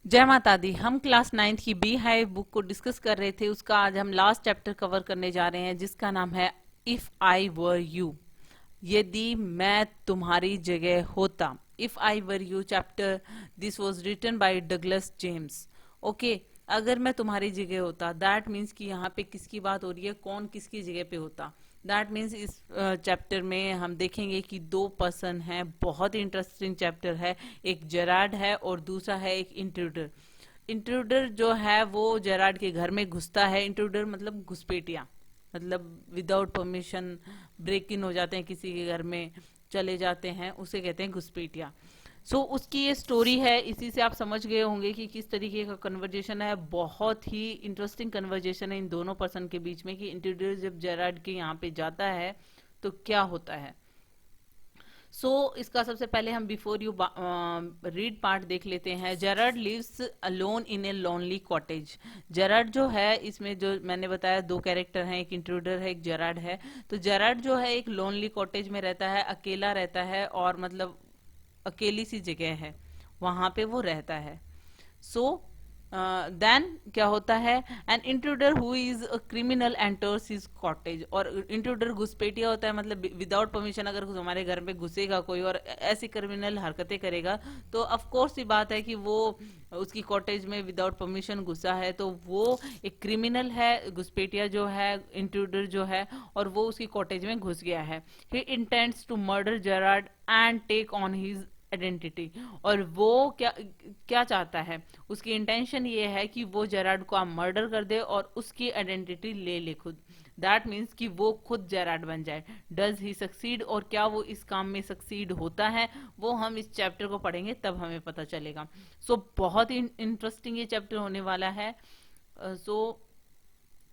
जय माता दी। हम क्लास 9th की बी हाइव बुक को डिस्कस कर रहे थे। उसका आज हम लास्ट चैप्टर कवर करने जा रहे हैं जिसका नाम है इफ आई वर यू, यदि मैं तुम्हारी जगह होता। If I were you chapter, this was written by Douglas James. Okay, अगर मैं तुम्हारी जगह होता, दैट मीन्स कि यहाँ पे किसकी बात हो रही है, कौन किसकी जगह पे होता। दैट मीन्स इस चैप्टर में हम देखेंगे कि दो पर्सन हैं। बहुत इंटरेस्टिंग चैप्टर है। एक जेराड है और दूसरा है एक इंट्रूडर। इंट्रूडर जो है वो जेराड के घर में घुसता है। इंट्रूडर मतलब घुसपैठिया, मतलब विदाउट परमिशन ब्रेक इन हो जाते हैं किसी के घर में, चले जाते हैं, उसे कहते हैं घुसपैठिया। उसकी ये स्टोरी है। इसी से आप समझ गए होंगे कि किस तरीके का कन्वर्जेशन है। बहुत ही इंटरेस्टिंग कन्वर्जेशन है इन दोनों पर्सन के बीच में कि इंट्रोड्यूस जब जेराड के यहाँ पे जाता है तो क्या होता है। इसका सबसे पहले हम बिफोर यू रीड पार्ट देख लेते हैं। Gerard lives alone in a lonely cottage. Gerard जो है, इसमें जो मैंने बताया दो कैरेक्टर हैं, एक इंट्रूडर है एक जेराड है। तो जेराड जो है एक लोनली कॉटेज में रहता है, अकेला रहता है, और मतलब अकेली सी जगह है, वहां पे वो रहता है। सो देन क्या होता है, an intruder who is a criminal enters his cottage. और इंट्रूडर घुसपैठिया होता है, मतलब विदाउट परमिशन अगर हमारे घर में घुसेगा कोई और ऐसी क्रिमिनल हरकतें करेगा तो ऑफ कोर्स ये बात है कि वो उसकी कॉटेज में विदाउट परमिशन घुसा है, तो वो एक क्रिमिनल है। घुसपैठिया जो है, इंट्रूडर जो है, और वो उसकी कॉटेज में घुस गया है। He intends to murder Gerard and take on his identity. और वो क्या क्या चाहता है, उसकी इंटेंशन ये है कि वो जेराड को आप मर्डर कर दे और उसकी आइडेंटिटी ले ले खुद। दैट मीन्स कि वो खुद जेराड बन जाए। डज ही सक्सीड, और क्या वो इस काम में सक्सीड होता है, वो हम इस चैप्टर को पढ़ेंगे तब हमें पता चलेगा। बहुत ही इंटरेस्टिंग ये चैप्टर होने वाला है। So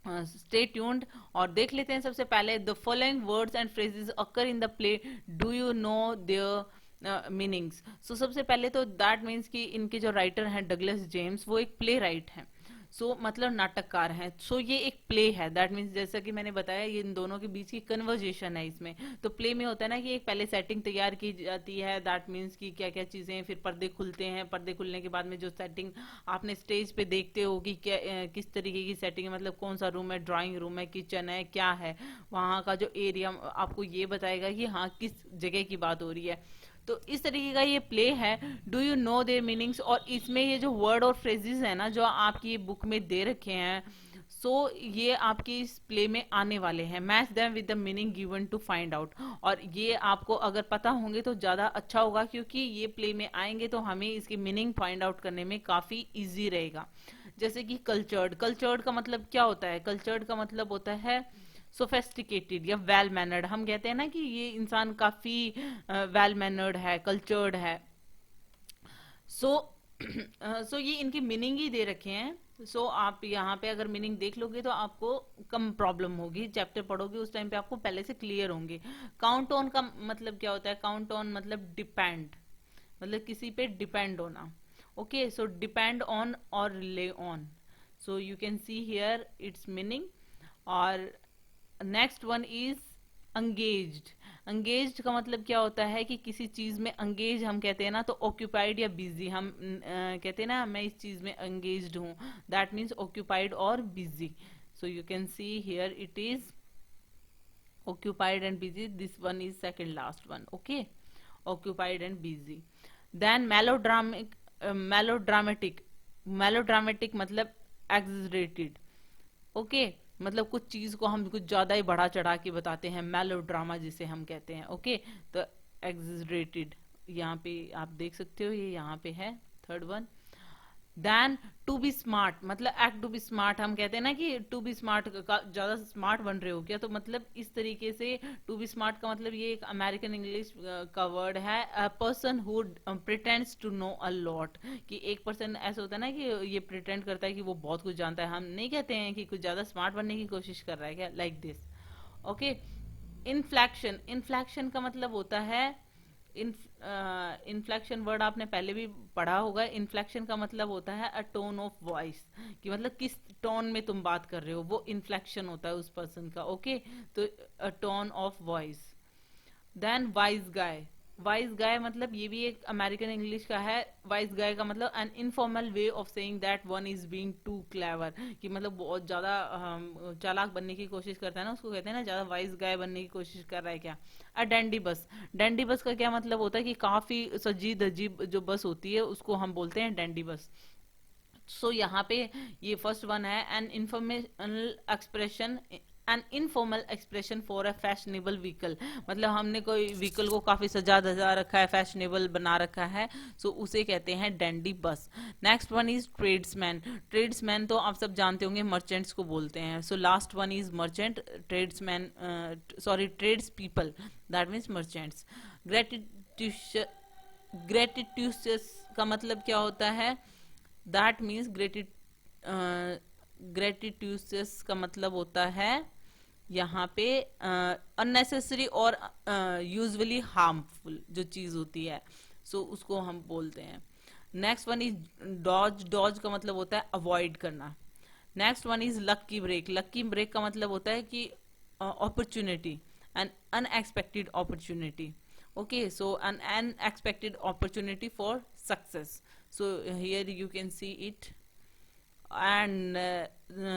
stay tuned. और देख लेते हैं सबसे पहले, the following words and phrases occur in the play, do you know there meanings. सबसे पहले तो दैट मीन्स कि इनके जो राइटर हैं डगलस जेम्स, वो एक प्ले राइट हैं। मतलब नाटककार हैं। ये एक प्ले है। दैट मीन्स जैसा कि मैंने बताया, ये इन दोनों के बीच की कन्वर्जेशन है इसमें। तो प्ले में होता है ना कि एक पहले सेटिंग तैयार की जाती है। दैट मीन्स कि क्या क्या चीजें, फिर पर्दे खुलते हैं, पर्दे खुलने के बाद में जो सेटिंग आपने स्टेज पे देखते हो कि क्या किस तरीके की सेटिंग है, मतलब कौन सा रूम है, ड्राइंग रूम है, किचन है, क्या है वहाँ का जो एरिया, आपको ये बताएगा कि हाँ किस जगह की बात हो रही है। तो इस तरीके का ये प्ले है। Do you know there meanings. और इसमें ये जो वर्ड और फ्रेजेस है ना, जो आपकी ये बुक में दे रखे हैं, ये आपकी इस प्ले में आने वाले हैं। Match them with the meaning given to find out. और ये आपको अगर पता होंगे तो ज्यादा अच्छा होगा, क्योंकि ये प्ले में आएंगे तो हमें इसकी मीनिंग फाइंड आउट करने में काफी इजी रहेगा। जैसे कि कल्चर्ड, कल्चर्ड का मतलब क्या होता है, कल्चर्ड का मतलब होता है सोफेस्टिकेटेड या वेल मैनर्ड। हम कहते हैं ना कि ये इंसान काफी वेल मैनर्ड है, कल्चर्ड है। सो ये इनकी मीनिंग ही दे रखे हैं। आप यहाँ पे अगर मीनिंग देख लोगे तो आपको कम प्रॉब्लम होगी। चैप्टर पढ़ोगे उस टाइम पे आपको पहले से क्लियर होंगे। काउंट ऑन का मतलब क्या होता है, काउंट ऑन मतलब डिपेंड, मतलब किसी पे डिपेंड होना। ओके, डिपेंड ऑन और relay on. You can see here it's meaning. और next one is engaged. Engaged का मतलब क्या होता है कि किसी चीज में अंगेज हम कहते हैं ना, तो ऑक्यूपाइड या बिजी हम कहते हैं ना, मैं इस चीज में अंगेज्ड हूं। दैट मीन्स ऑक्यूपाइड और busy. You can see here it is occupied and busy. This one is second last one. Okay, occupied and busy. Then melodramatic, melodramatic, melodramatic मतलब exaggerated. ओके, मतलब कुछ चीज को हम कुछ ज्यादा ही बढ़ा चढ़ा के बताते हैं, मेलोड्रामा जिसे हम कहते हैं। ओके, तो एग्जरेटेड यहाँ पे आप देख सकते हो, ये यहाँ पे है third one. Then to be smart, मतलब एक्ट टू बी स्मार्ट। हम कहते हैं ना कि टू बी स्मार्ट का ज्यादा स्मार्ट बन रहे हो क्या, तो मतलब इस तरीके से टू बी स्मार्ट का मतलब ये एक अमेरिकन इंग्लिश का वर्ड है। A person who pretends to know a lot, कि एक पर्सन ऐसा होता है ना कि ये प्रिटेंड करता है कि वो बहुत कुछ जानता है। हम नहीं कहते हैं कि कुछ ज्यादा स्मार्ट बनने की कोशिश कर रहा है क्या, लाइक दिस। ओके, इनफ्लैक्शन, इनफ्लैक्शन का मतलब होता है इन्फ्लेक्शन वर्ड आपने पहले भी पढ़ा होगा। इन्फ्लेक्शन का मतलब होता है अ टोन ऑफ वॉइस, कि मतलब किस टोन में तुम बात कर रहे हो, वो इन्फ्लेक्शन होता है उस पर्सन का। ओके, तो a tone of voice. Then wise guy, wise guy मतलब ये भी एक अमेरिकन इंग्लिश का है। वाइज गाय का मतलब an informal way of saying that one is being too clever, कि मतलब बहुत ज्यादा चालाक बनने की कोशिश करता है ना, उसको कहते हैं ना ज्यादा वाइज गाय बनने की कोशिश कर रहा है क्या। अ डैंडी बस, डैंडी बस का क्या मतलब होता है कि काफी सजी धजी जो बस होती है उसको हम बोलते हैं डैंडी बस। सो यहाँ पे ये फर्स्ट वन है an informal expression for a fashionable vehicle, मतलब हमने कोई व्हीकल को काफी सजा धजा रखा है, फैशनेबल बना रखा है, सो उसे कहते हैं डैंडी बस। Next one is tradesman. Tradesman तो आप सब जानते होंगे मर्चेंट्स को बोलते हैं। So last one is merchant, tradesman sorry trades people, that means merchants. ग्रेटिट्यूश ग्रेटिट्यूशियस का मतलब क्या होता है, दैट मीन्स ग्रेटिट्यूसियस का मतलब होता है यहाँ पे अननेसेसरी और यूजुअली हार्मफुल जो चीज होती है, सो उसको हम बोलते हैं। Next one is dodge. Dodge का मतलब होता है अवॉइड करना। Next one is lucky break. Lucky break का मतलब होता है कि opportunity, an unexpected opportunity. Okay, so an unexpected opportunity for success. So here you can see it. And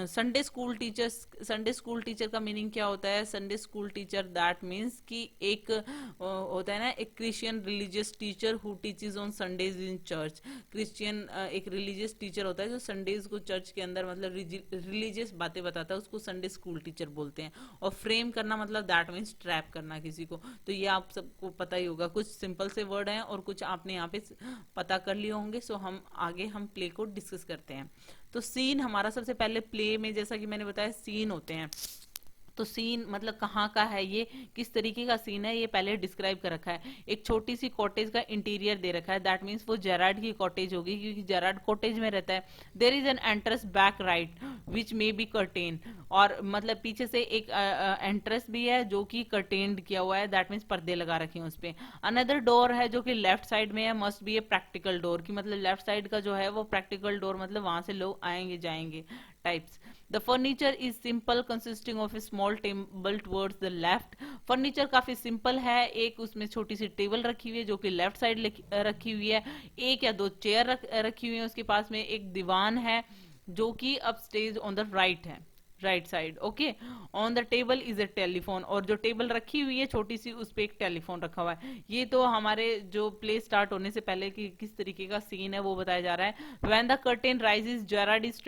Sunday school teachers, Sunday school teacher का meaning क्या होता है, Sunday school teacher that means कि एक होता है ना एक Christian religious teacher who teaches on Sundays in church. Christian एक रिलीजियस टीचर होता है जो संडेज को चर्च के अंदर मतलब रिलीजियस बातें बताता है, उसको संडे स्कूल टीचर बोलते हैं। और फ्रेम करना मतलब दैट मीन्स ट्रैप करना किसी को, तो ये आप सबको पता ही होगा। कुछ सिंपल से वर्ड हैं और कुछ आपने यहाँ पे पता कर लिए होंगे। सो हम आगे हम प्ले को डिस्कस करते हैं। तो सीन हमारा सबसे पहले प्ले में जैसा कि मैंने बताया सीन होते हैं, तो सीन मतलब कहाँ का है, ये किस तरीके का सीन है, ये पहले डिस्क्राइब कर रखा है। एक छोटी सी कॉटेज का इंटीरियर दे रखा है, दैट मीन्स वो जेराड की कॉटेज होगी क्योंकि जेराड कॉटेज में रहता है। There is an entrance back right which may be curtain, और मतलब पीछे से एक एंट्रेंस भी है जो कि कर्टेन्ड किया हुआ है, दैट मीन्स पर्दे लगा रखे हैं उस पे। अनदर डोर है जो कि लेफ्ट साइड में है, must be a practical door, की मतलब लेफ्ट साइड का जो है वो प्रैक्टिकल डोर, मतलब वहां से लोग आएंगे जाएंगे types. The furniture is simple consisting of a small table towards the left. Furniture काफी सिंपल है, एक उसमें छोटी सी टेबल रखी हुई है जो कि लेफ्ट साइड रखी हुई है, एक या दो चेयर रखी हुई है उसके पास में, एक दीवान है जो कि अब स्टेज ऑन द राइट है, right side. Okay, on the table is a telephone, और जो टेबल रखी हुई है छोटी सी उस पे एक टेलीफोन रखा हुआ है। ये तो हमारे जो प्ले स्टार्ट होने से पहले की किस तरीके का सीन है वो बताया जा रहा है। When the curtain rises Gerrard is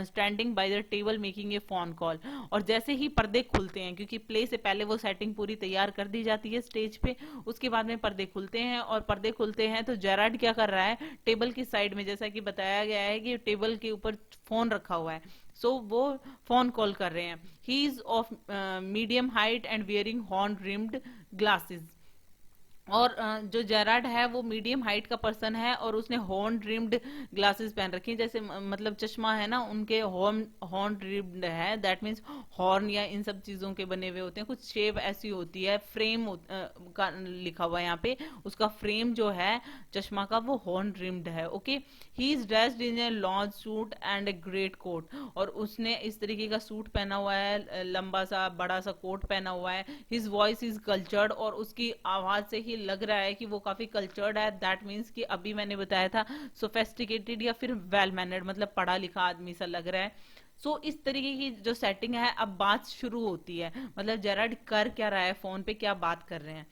standing by the table making a phone call, और जैसे ही पर्दे खुलते हैं, क्योंकि प्ले से पहले वो सेटिंग पूरी तैयार कर दी जाती है स्टेज पे, उसके बाद में पर्दे खुलते हैं, और पर्दे खुलते हैं तो जेराड क्या कर रहा है, टेबल की साइड में जैसा कि बताया गया है कि टेबल के ऊपर फोन रखा हुआ है, सो वो फोन कॉल कर रहे हैं। He is of medium height and wearing horn rimmed glasses, और जो जेराड है वो मीडियम हाइट का पर्सन है और उसने हॉर्न रिम्ड ग्लासेस पहन रखी है, जैसे मतलब चश्मा है ना उनके हॉर्न हॉर्न रिम्ड है, दैट मीन्स हॉर्न या इन सब चीजों के बने हुए होते हैं, कुछ शेप ऐसी होती है, फ्रेम का लिखा हुआ है यहाँ पे, उसका फ्रेम जो है चश्मा का वो हॉर्न रिम्ड है। Okay, he is dressed in a long suit and a great coat, और उसने इस तरीके का सूट पहना हुआ है, लंबा सा बड़ा सा कोट पहना हुआ है। हिज वॉइस इज कल्चर्ड, और उसकी आवाज से ही लग रहा है कि वो काफी कल्चर्ड है, दैट मीन्स कि अभी मैंने बताया था सोफेस्टिकेटेड या फिर वेल मैनर्ड, मतलब पढ़ा लिखा आदमी सा लग रहा है। सो इस तरीके की जो सेटिंग है, अब बात शुरू होती है, मतलब जेराड कर क्या रहा है, फोन पे क्या बात कर रहे हैं।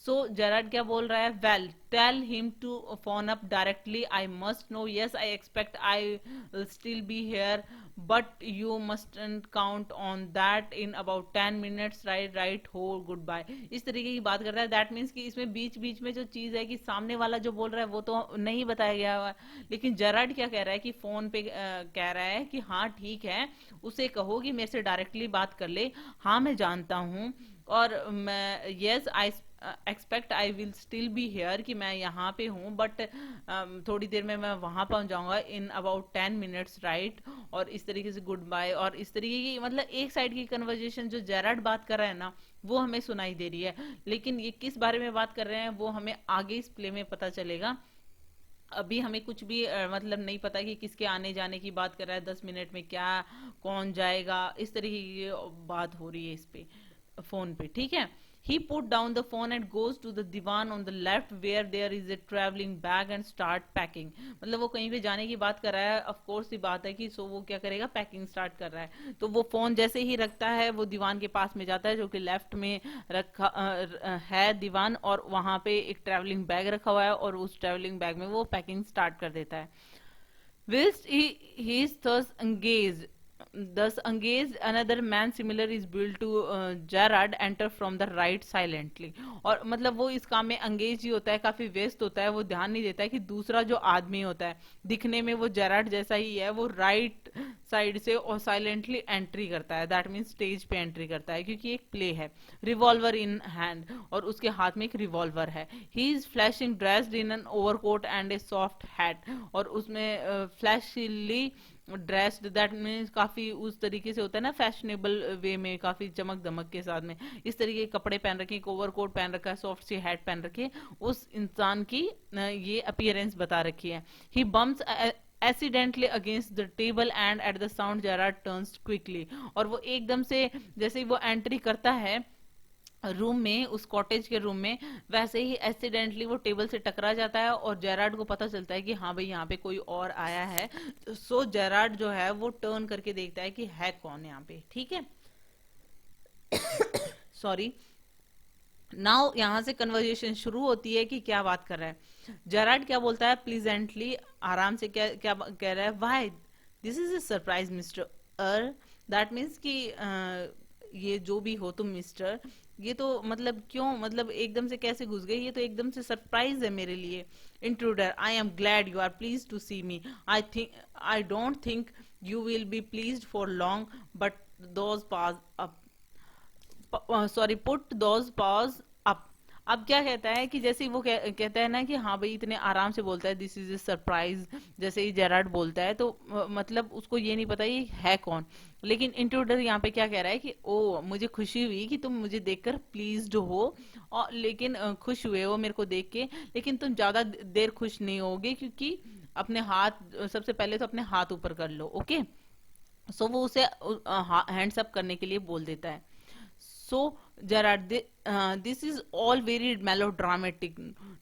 सो जेराड क्या बोल रहा है, well tell him to phone up directly, I must know, yes I expect I still be here, but you must count on that in about 10 minutes, right right ho goodbye. इस तरीके की बात कर रहा है, that means कि इसमें बीच बीच में जो चीज है कि सामने वाला जो बोल रहा है वो तो नहीं बताया गया हुआ, लेकिन जेराड क्या कह रहा है कि फोन पे कह रहा है कि हाँ ठीक है, उसे कहो कि मेरे से डायरेक्टली बात कर ले, हाँ मैं जानता हूँ, और मैं yes I expect I will still be hair, कि मैं यहाँ पे हूँ, बट थोड़ी देर में मैं वहां पहुंच जाऊंगा, इन अबाउट 10 minutes, राइट। और इस तरीके से गुड बाय, और इस तरीके की मतलब एक साइड की कन्वर्जेशन जो जेराड बात कर रहा है ना वो हमें सुनाई दे रही है, लेकिन ये किस बारे में बात कर रहे हैं वो हमें आगे इस प्ले में पता चलेगा। अभी हमें कुछ भी मतलब नहीं पता कि किसके आने जाने की बात कर रहा है, 10 मिनट में क्या कौन जाएगा, इस तरीके की बात हो रही है इस पे फोन पे, ठीक है। He put down the phone and goes to the divan on the left where there is a traveling bag and start packing. मतलब वो कहीं पे जाने की बात कर रहा है, ऑफ कोर्स ये बात है कि सो वो क्या करेगा, पैकिंग स्टार्ट कर रहा है। तो वो फोन जैसे ही रखता है वो दीवान के पास में जाता है, जो कि लेफ्ट में रखा है दीवान, और वहां पे एक ट्रैवलिंग बैग रखा हुआ है, और उस ट्रैवलिंग बैग में वो पैकिंग स्टार्ट कर देता है। Whilst he is thus engaged, another man similar is built to Gerard enter from the right silently. और मतलब वो इस काम में engaged ही होता है, काफी व्यस्त होता है, वो ध्यान नहीं देता है कि दूसरा जो आदमी होता है, दिखने में वो जेराड जैसा ही है, वो राइट साइड से और साइलेंटली एंट्री करता है। दैट मीन्स स्टेज पे एंट्री करता है, क्योंकि एक प्ले है, रिवॉल्वर इन हैंड, और उसके हाथ में एक रिवॉल्वर है। He is flashing dressed in an overcoat and A soft hat, और उसमें फ्लैशिली ड्रेस्ड, दैट मीन्स काफी उस तरीके से होता है ना, फैशनेबल वे में, काफी चमक दमक के साथ में इस तरीके के कपड़े पहन रखे, एक ओवरकोट पहन रखा है, सॉफ्ट सी हैट पहन रखी है, उस इंसान की ये अपीयरेंस बता रखी है। ही bumps accidentally against the table and at the sound Gerard turns quickly, और वो एकदम से जैसे ही वो एंट्री करता है रूम में, उस कॉटेज के रूम में, वैसे ही एक्सीडेंटली वो टेबल से टकरा जाता है, और जेराड को पता चलता है कि हाँ भाई यहाँ पे कोई और आया है। सो जेराड जो है वो टर्न करके देखता है कि है कौन यहाँ पे, ठीक है। सॉरी। नाउ यहां से कन्वर्जेशन शुरू होती है कि क्या बात कर रहा है। जेराड क्या बोलता है, प्लीजेंटली, आराम से, क्या क्या कह रहा है, why this is a surprise mister that means कि ये जो भी हो तुम मिस्टर, ये तो मतलब क्यों, मतलब एकदम से कैसे घुस गए, ये तो एकदम से सरप्राइज है मेरे लिए। Intruder, I am glad you are please to see me, I don't think you will be pleased for long, but those pass up, sorry, put those pass up. अब क्या कहता है कि जैसे ही वो कहता है ना कि हाँ भाई, इतने आराम से बोलता है दिस इज ए सरप्राइज, जैसे ही जेराड बोलता है, तो मतलब उसको ये नहीं पता ये है कौन। लेकिन इंट्रूडर यहाँ पे क्या कह रहा है कि ओ, मुझे खुशी हुई कि तुम मुझे देखकर प्लीज्ड हो, और लेकिन खुश हुए हो मेरे को देख के, लेकिन तुम ज्यादा देर खुश नहीं होगे, क्योंकि अपने हाथ, सबसे पहले तो अपने हाथ ऊपर कर लो, ओके। सो वो उसे हैंड्स अप करने के लिए बोल देता है। So Gerard, this is all very melodramatic,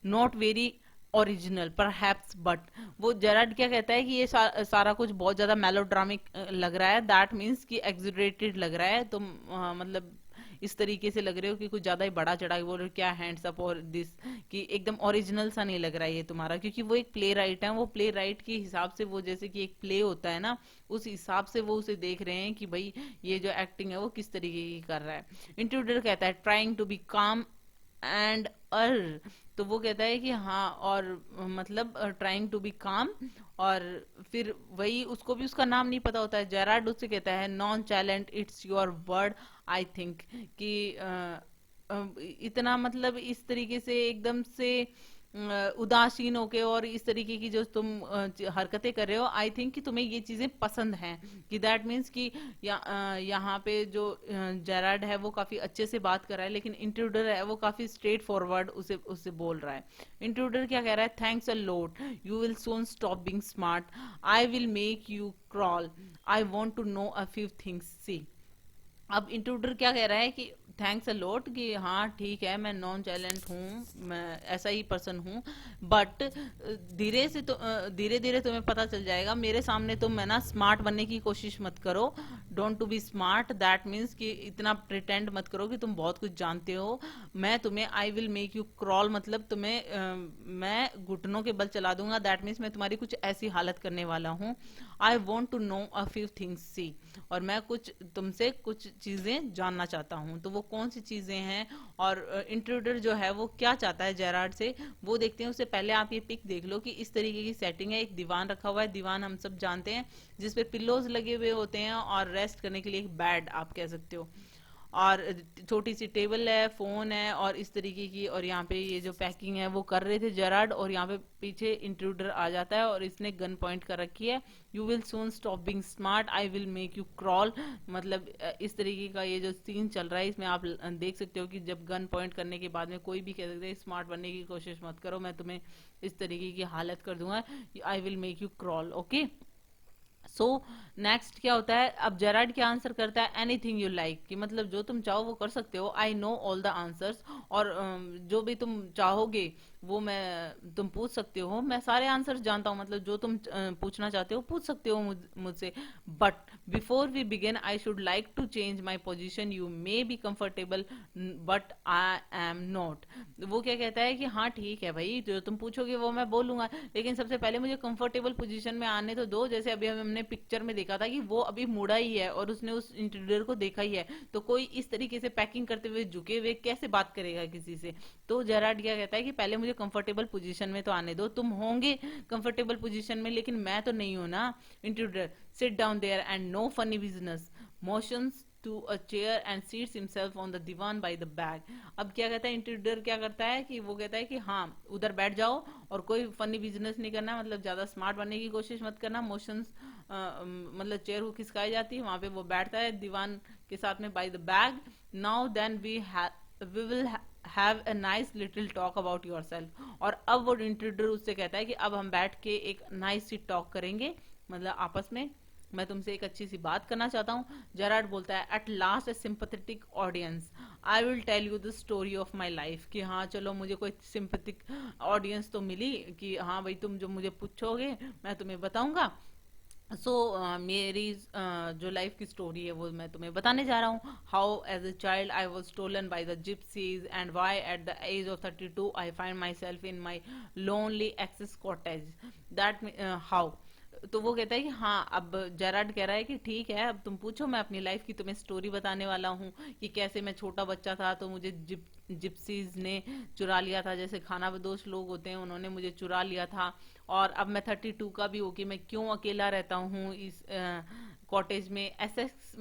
not very original perhaps, but वो जेराड क्या कहता है कि ये सारा कुछ बहुत ज्यादा मेलोड्रामिक लग रहा है, दैट मीन्स कि एग्जरेटेड लग रहा है, तुम मतलब इस तरीके से लग रहे हो कि कुछ ज्यादा ही बड़ा चढ़ा के बोल रहे हो, क्या हैंड्स अप और दिस, कि एकदम ओरिजिनल सा नहीं लग रहा है ये तुम्हारा, क्योंकि वो एक प्ले राइट है, वो प्ले राइट के हिसाब से, वो जैसे कि एक प्ले होता है ना, उस हिसाब से वो उसे देख रहे हैं कि भाई ये जो एक्टिंग है वो किस तरीके की कर रहा है। इंट्रूडर कहता है ट्राइंग टू बी काम एंड तो वो कहता है कि हाँ, और मतलब ट्राइंग टू बी काम, और फिर वही, उसको भी उसका नाम नहीं पता होता है। जेराड उससे कहता है nonchalant it's your word I think, कि इतना मतलब इस तरीके से एकदम से उदासीन होके और इस तरीके की जो तुम हरकतें कर रहे हो, आई थिंक कि तुम्हें ये चीजें पसंद हैं, कि दैट मीन्स कि यहाँ पे जो जेराड है वो काफी अच्छे से बात कर रहा है, लेकिन इंट्रूडर है वो काफी स्ट्रेट फॉरवर्ड उसे उससे बोल रहा है। इंट्रूडर क्या कह रहा है, thanks a lot, you will soon stop being smart, I will make you crawl, I want to know a few things see. अब इंट्रूडर क्या कह रहा है कि थैंक्स अ लॉट, कि हाँ ठीक है, मैं नॉन चैलेंट हूँ, मैं ऐसा ही पर्सन हूँ, बट धीरे धीरे तुम्हें पता चल जाएगा, मेरे सामने तुम है ना स्मार्ट बनने की कोशिश मत करो, don't to be smart, that means कि इतना प्रिटेंड मत करो कि तुम बहुत कुछ जानते हो। मैं तुम्हें, आई विल मेक यू क्रॉल, मतलब तुम्हें मैं घुटनों के बल चला दूंगा, दैट मीन्स मैं तुम्हारी कुछ ऐसी हालत करने वाला हूँ। I want to know a few things see, और मैं कुछ तुमसे कुछ चीजें जानना चाहता हूँ, तो वो कौन सी चीजें हैं, और इंट्रूडर जो है वो क्या चाहता है जेराड से, वो देखते हैं। उससे पहले आप ये पिक देख लो कि इस तरीके की सेटिंग है, एक दीवान रखा हुआ है, दीवान हम सब जानते हैं जिसपे पिल्लोज लगे हुए होते हैं, और रेस्ट करने के लिए एक बेड आप कह सकते हो, और छोटी सी टेबल है, फोन है, और इस तरीके की, और यहाँ पे ये जो पैकिंग है वो कर रहे थे जेराड, और यहाँ पे पीछे इंट्रूडर आ जाता है और इसने गन पॉइंट कर रखी है, you will soon stop being smart, I will make you crawl, मतलब इस तरीके का ये जो सीन चल रहा है, इसमें आप देख सकते हो कि जब गन पॉइंट करने के बाद में कोई भी कह सकते हैं स्मार्ट बनने की कोशिश मत करो, मैं तुम्हें इस तरीके की हालत कर दूंगा, आई will make you crawl, okay. So next क्या होता है, अब जेराड क्या आंसर करता है, एनीथिंग यू लाइक, कि मतलब जो तुम चाहो वो कर सकते हो, I know all the answers, और जो भी तुम चाहोगे वो मैं तुम पूछ सकते हो, मैं सारे आंसर्स जानता हूँ, मतलब जो तुम पूछना चाहते हो पूछ सकते हो मुझसे, but before we begin I should like to change my position, you may be comfortable but I am not. वो क्या कहता है कि हाँ ठीक है भाई, जो तुम पूछोगे वो मैं बोलूंगा, लेकिन सबसे पहले मुझे कंफर्टेबल पोजीशन में आने तो दो। जैसे अभी हमने पिक्चर में देखा था कि वो अभी मुड़ा ही है और उसने उस इंटीरियर को देखा ही है, तो कोई इस तरीके से पैकिंग करते हुए झुके हुए कैसे बात करेगा किसी से। तो जेराड क्या कहता है कि पहले मुझे कंफर्टेबल पोजीशन में तो आने दो, तुम होंगे कंफर्टेबल पोजीशन में लेकिन मैं तो नहीं हूं ना। Interior, sit down there and no funny business, motions to a chair and seats himself on the divan by the bag. अब क्या कहता है इंट्रूडर, क्या करता है कि वो कहता है कि हाँ उधर बैठ जाओ और कोई फनी बिजनेस नहीं करना, मतलब ज्यादा स्मार्ट बनने की कोशिश मत करना। मोशंस मतलब चेयर को खिसकाई जाती है, वहां पे वो बैठता है दीवान के साथ में by the bag. Now then we will have a nice little talk about yourself. और अब वो इंट्रूडर उससे कहता है कि अब हम बैठ के एक नाइस सी टॉक करेंगे, मतलब आपस में मैं तुमसे एक अच्छी सी बात करना चाहता हूँ। जेराड बोलता है, at last a sympathetic audience, I will tell you the story of my life, कि हाँ चलो मुझे कोई सिंपैथिक ऑडियंस तो मिली, कि हाँ भाई तुम जो मुझे पूछोगे मैं तुम्हें बताऊंगा। सो मेरी जो लाइफ की स्टोरी है वो मैं तुम्हें बताने जा रहा हूँ। How as a child I was stolen by the gypsies and why at the age of 32 I find myself in my lonely Essex cottage, that how. तो वो कहता है कि हाँ, अब जेराड कह रहा है कि ठीक है अब तुम पूछो, मैं अपनी लाइफ की तुम्हें स्टोरी बताने वाला हूँ कि कैसे मैं छोटा बच्चा था तो मुझे जिप्सीज ने चुरा लिया था, जैसे खाना बदोश लोग होते हैं उन्होंने मुझे चुरा लिया था। और अब मैं 32 का भी हूँ कि मैं क्यों अकेला रहता हूँ इस कॉटेज में। एसेक्स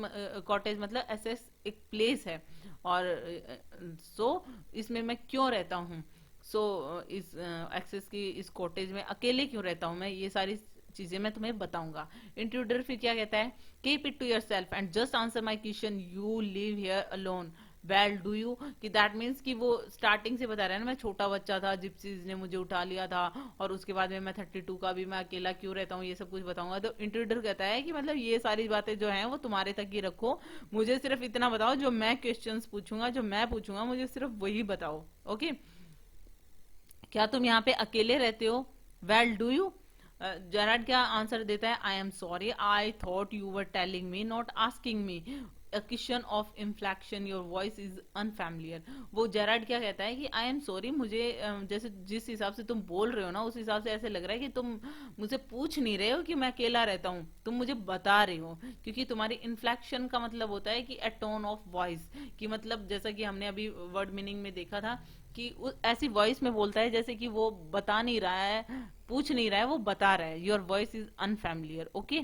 कॉटेज मतलब एसेक्स एक प्लेस है, और सो इसमें मैं क्यों रहता हूँ। सो इस एक्सेस की इस कॉटेज में अकेले क्यों रहता हूँ मैं, ये सारी चीजें मैं तुम्हें बताऊंगा। इंट्रूडर फिर क्या कहता है, keep it to yourself and just answer my question, you live here alone, well do you, कि दैट मीन्स कि वो स्टार्टिंग से बता रहा है ना, मैं छोटा बच्चा था, जिप्सीज ने मुझे उठा लिया था, और उसके बाद में मैं 32 का भी, मैं अकेला क्यों रहता हूँ, ये सब कुछ बताऊंगा। तो इंट्रूडर कहता है कि मतलब ये सारी बातें जो हैं वो तुम्हारे तक ही रखो, मुझे सिर्फ इतना बताओ, जो मैं क्वेश्चंस पूछूंगा, जो मैं पूछूंगा मुझे सिर्फ वही बताओ। ओके, क्या तुम यहाँ पे अकेले रहते हो, वेल डू यू। जेराड क्या आंसर देता है, I am sorry, I thought you were telling me not asking me, a question of inflection, your voice is unfamiliar। वो जेराड क्या कहता है कि आई एम सॉरी, मुझे जैसे जिस हिसाब से तुम बोल रहे हो ना उस हिसाब से ऐसे लग रहा है कि तुम मुझे पूछ नहीं रहे हो कि मैं अकेला रहता हूँ, तुम मुझे बता रहे हो, क्योंकि तुम्हारी इन्फ्लेक्शन का मतलब होता है कि a tone of voice, कि मतलब जैसा कि हमने अभी वर्ड मीनिंग में देखा था कि ऐसी वॉइस में बोलता है जैसे कि वो बता नहीं रहा है, पूछ नहीं रहा है, वो बता रहा है। Your voice is unfamiliar. Okay,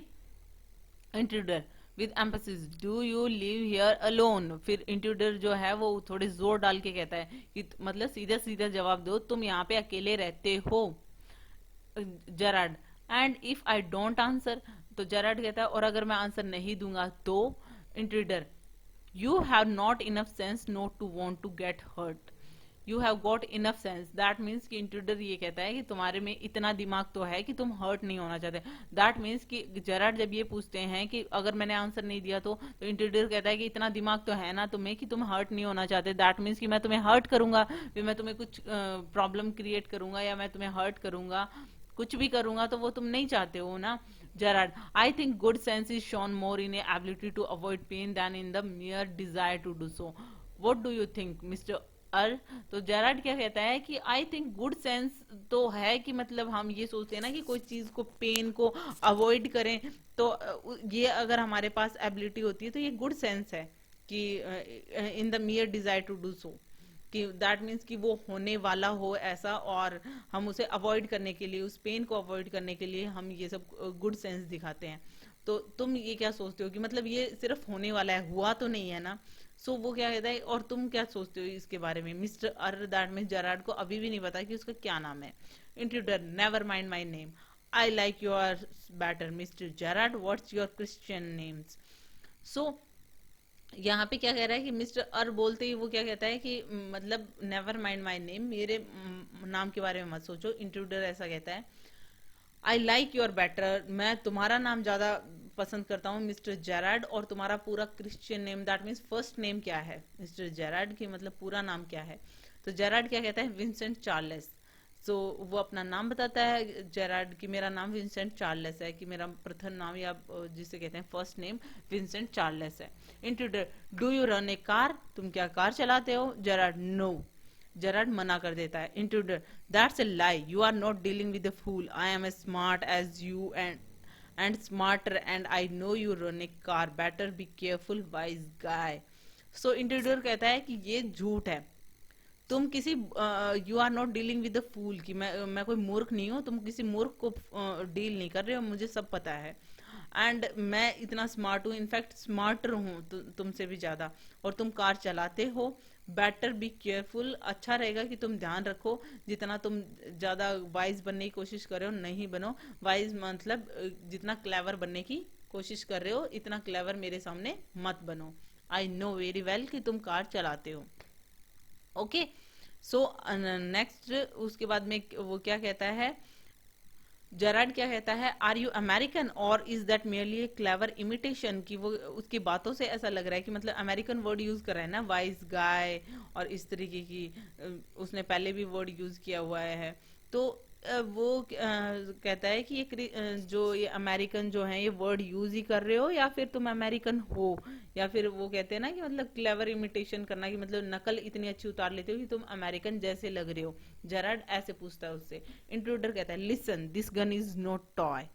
intruder with emphasis, do you live here alone. फिर इंट्रूडर जो है वो थोड़े जोर डाल के कहता है कि मतलब सीधा सीधा जवाब दो, तुम यहाँ पे अकेले रहते हो। Gerard, and if I don't answer, तो जेराड कहता है और अगर मैं आंसर नहीं दूंगा तो। Intruder, you have not enough sense not to want to get hurt, you have got enough sense, that means कि इंट्रूडर ये कहता है कि तुम्हारे में इतना दिमाग तो है कि तुम हर्ट नहीं होना चाहते। दैट मीन्स कि जेराड जब ये पूछते हैं कि अगर मैंने आंसर नहीं दिया तो इंट्रूडर कहता है कि इतना दिमाग तो है ना तुम्हें कि तुम हर्ट नहीं होना चाहते, दैट मीन्स कि मैं तुम्हें हर्ट करूंगा, फिर मैं तुम्हें कुछ प्रॉब्लम क्रिएट करूंगा या मैं तुम्हें हर्ट करूंगा, कुछ भी करूंगा तो वो तुम नहीं चाहते हो ना। Gerard, I think good sense is shown more in ability to avoid pain than in the mere desire to do so, what do you think mister uh. तो जेराड क्या कहता है कि आई थिंक गुड सेंस तो है कि मतलब हम ये सोचते हैं ना कि कोई चीज को, पेन को अवॉइड करें, तो ये अगर हमारे पास एबिलिटी होती है तो ये गुड सेंस है कि in the mere desire to do so, कि दैट मीन्स कि वो होने वाला हो ऐसा, और हम उसे अवॉइड करने के लिए, उस पेन को अवॉइड करने के लिए हम ये सब गुड सेंस दिखाते हैं। तो तुम ये क्या सोचते हो कि मतलब ये सिर्फ होने वाला है, हुआ तो नहीं है ना। सो वो क्या कहता है, और तुम क्या सोचते हो इसके बारे में। Mister er, that means Gerard को अभी भी नहीं पता कि उसका क्या नाम है। Intruder, never mind my name, I like your better mister Gerard, what's your Christian names. So यहाँ पे क्या कह रहा है कि मिस्टर अर बोलते ही वो क्या कहता है कि मतलब नेवर माइंड माई नेम, मेरे नाम के बारे में मत सोचो। इंट्रूडर ऐसा कहता है, आई लाइक योर बेटर, मैं तुम्हारा नाम ज्यादा पसंद करता हूँ मिस्टर जेराड, और तुम्हारा पूरा Christian name, that means first name क्या है मिस्टर जेराड की, मतलब पूरा नाम क्या है। तो जेराड क्या कहता है, विंसेंट चार्लेस। सो वो अपना नाम बताता है जेराड कि मेरा नाम विंसेंट चार्लेस है, कि मेरा प्रथम नाम या जिसे कहते हैं फर्स्ट नेम विंसेंट चार्लेस है। Introducer, do you run a car, तुम क्या कार चलाते हो। Gerrard, no. जेराड मना कर देता है। Intruder, that's a lie, you are not dealing with a fool, I am as smart as you and smarter, and I know you run a car, better be careful wise guy. So intruder कहता है कि ये झूठ है, तुम किसी you are not dealing with the fool, कि मैं कोई मूर्ख नहीं हूं, तुम किसी मूर्ख को डील नहीं कर रहे हो, मुझे सब पता है। एंड मैं इतना स्मार्ट हूँ, इनफैक्ट स्मार्टर हूँ तुमसे भी ज्यादा, और तुम कार चलाते हो। बेटर बी केयरफुल, अच्छा रहेगा कि तुम ध्यान रखो, जितना तुम ज्यादा वाइज बनने की कोशिश कर रहे हो नहीं बनो। वाइज मतलब जितना क्लेवर बनने की कोशिश कर रहे हो, इतना क्लेवर मेरे सामने मत बनो। आई नो वेरी वेल कि तुम कार चलाते हो। ओके, सो नेक्स्ट उसके बाद में वो क्या कहता है, जेराड क्या कहता है, आर यू अमेरिकन और is that merely A clever imitation, कि वो उसकी बातों से ऐसा लग रहा है कि मतलब अमेरिकन वर्ड यूज कर रहा है ना, वाइज गाय और इस तरीके की उसने पहले भी वर्ड यूज किया हुआ है। तो वो कहता है कि ये जो ये अमेरिकन जो है ये वर्ड यूज ही कर रहे हो, या फिर तुम अमेरिकन हो, या फिर वो कहते हैं ना कि मतलब क्लेवर इमिटेशन करना, कि मतलब नकल इतनी अच्छी उतार लेते हो कि तुम अमेरिकन जैसे लग रहे हो। जेराड ऐसे पूछता है उससे। इंट्रूडर कहता है, listen, this gun is not toy,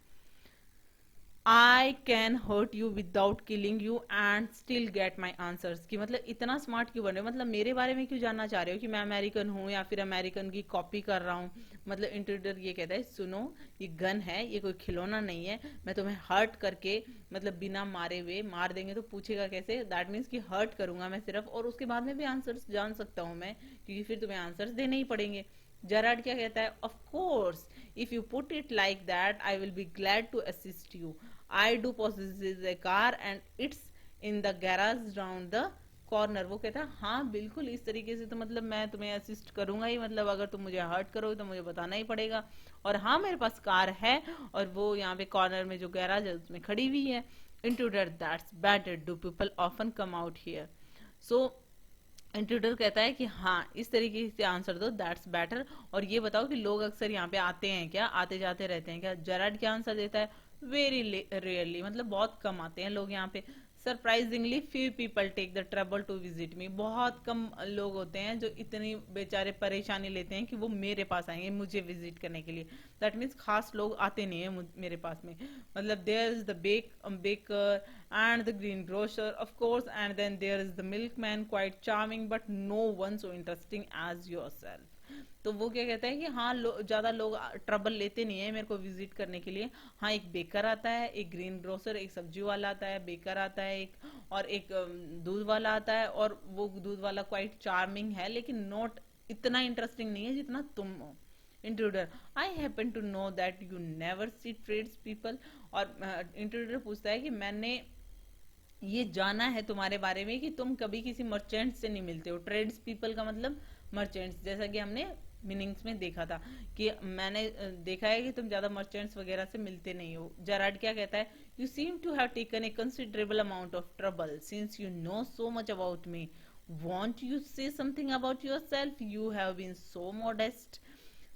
I can hurt you without killing you and still get my answers, कि मतलब इतना स्मार्ट क्यों बन रहे हो, मतलब मेरे बारे में क्यों जानना चाह रहे हो कि मैं अमेरिकन हूँ या फिर अमेरिकन की कॉपी कर रहा हूँ। मतलब इंट्रूडर ये कहता है, सुनो, ये गन है, ये कोई खिलौना नहीं है, मैं तुम्हें हर्ट करके, मतलब बिना मारे हुए, मार देंगे तो पूछेगा कैसे, दैट मीन्स कि हर्ट करूंगा मैं सिर्फ, और उसके बाद में भी आंसर्स जान सकता हूँ मैं, क्योंकि फिर तुम्हें आंसर्स देने ही पड़ेंगे। जेराड क्या कहता है, of course, if you put it like that I will be glad to assist you, I do possess a car and it's in the garage round the corner. वो कहता है हाँ बिल्कुल, इस तरीके से तो मतलब मैं तुम्हें असिस्ट करूंगा ही, मतलब अगर तुम मुझे हर्ट करोगे तो मुझे बताना ही पड़ेगा, और हाँ मेरे पास कार है, और वो यहाँ पे कॉर्नर में जो गैराज है उसमें खड़ी हुई है। Intruder, that's better, do people often come out here. So intruder कहता है कि हाँ इस तरीके से आंसर दो, दैट्स बेटर, और ये बताओ कि लोग अक्सर यहाँ पे आते हैं क्या, आते जाते रहते हैं क्या। जेराड क्या आंसर देता है, वेरी रेयरली, मतलब बहुत कम आते हैं लोग यहाँ पे। Surprisingly few people take the trouble to visit me, बहुत कम लोग होते हैं जो इतनी बेचारे परेशानी लेते हैं कि वो मेरे पास आएंगे मुझे विजिट करने के लिए। दैट मीन्स खास लोग आते नहीं है मेरे पास में, मतलब there is the baker and the greengrocer, of course, and then there is the milkman, quite charming, but no one so interesting as yourself. तो वो क्या कहता है कि हाँ ज्यादा लोग ट्रबल लेते नहीं है मेरे को विजिट करने के लिए। हाँ एक बेकर आता है, एक ग्रीन ग्रोसर, एक सब्जी वाला आता है, बेकर आता है एक, और एक दूध वाला आता है, और वो दूध वाला क्वाइट चार्मिंग है, लेकिन नॉट इतना इंटरेस्टिंग नहीं है जितना तुम हो। Intruder, I happen to know that you never see trades people, और इंट्रूडर पूछता है कि मैंने ये जाना है तुम्हारे बारे में कि तुम कभी किसी मर्चेंट से नहीं मिलते हो। ट्रेड्स पीपल का मतलब मर्चेंट्स, जैसा कि हमने मीनिंग्स में देखा था कि मैंने देखा है कि तुम ज्यादा मर्चेंट्स वगैरह से मिलते नहीं हो। जेराड क्या कहता है, you seem to have taken a considerable amount of trouble since you know so much about me, won't you say something about yourself, you have been so modest.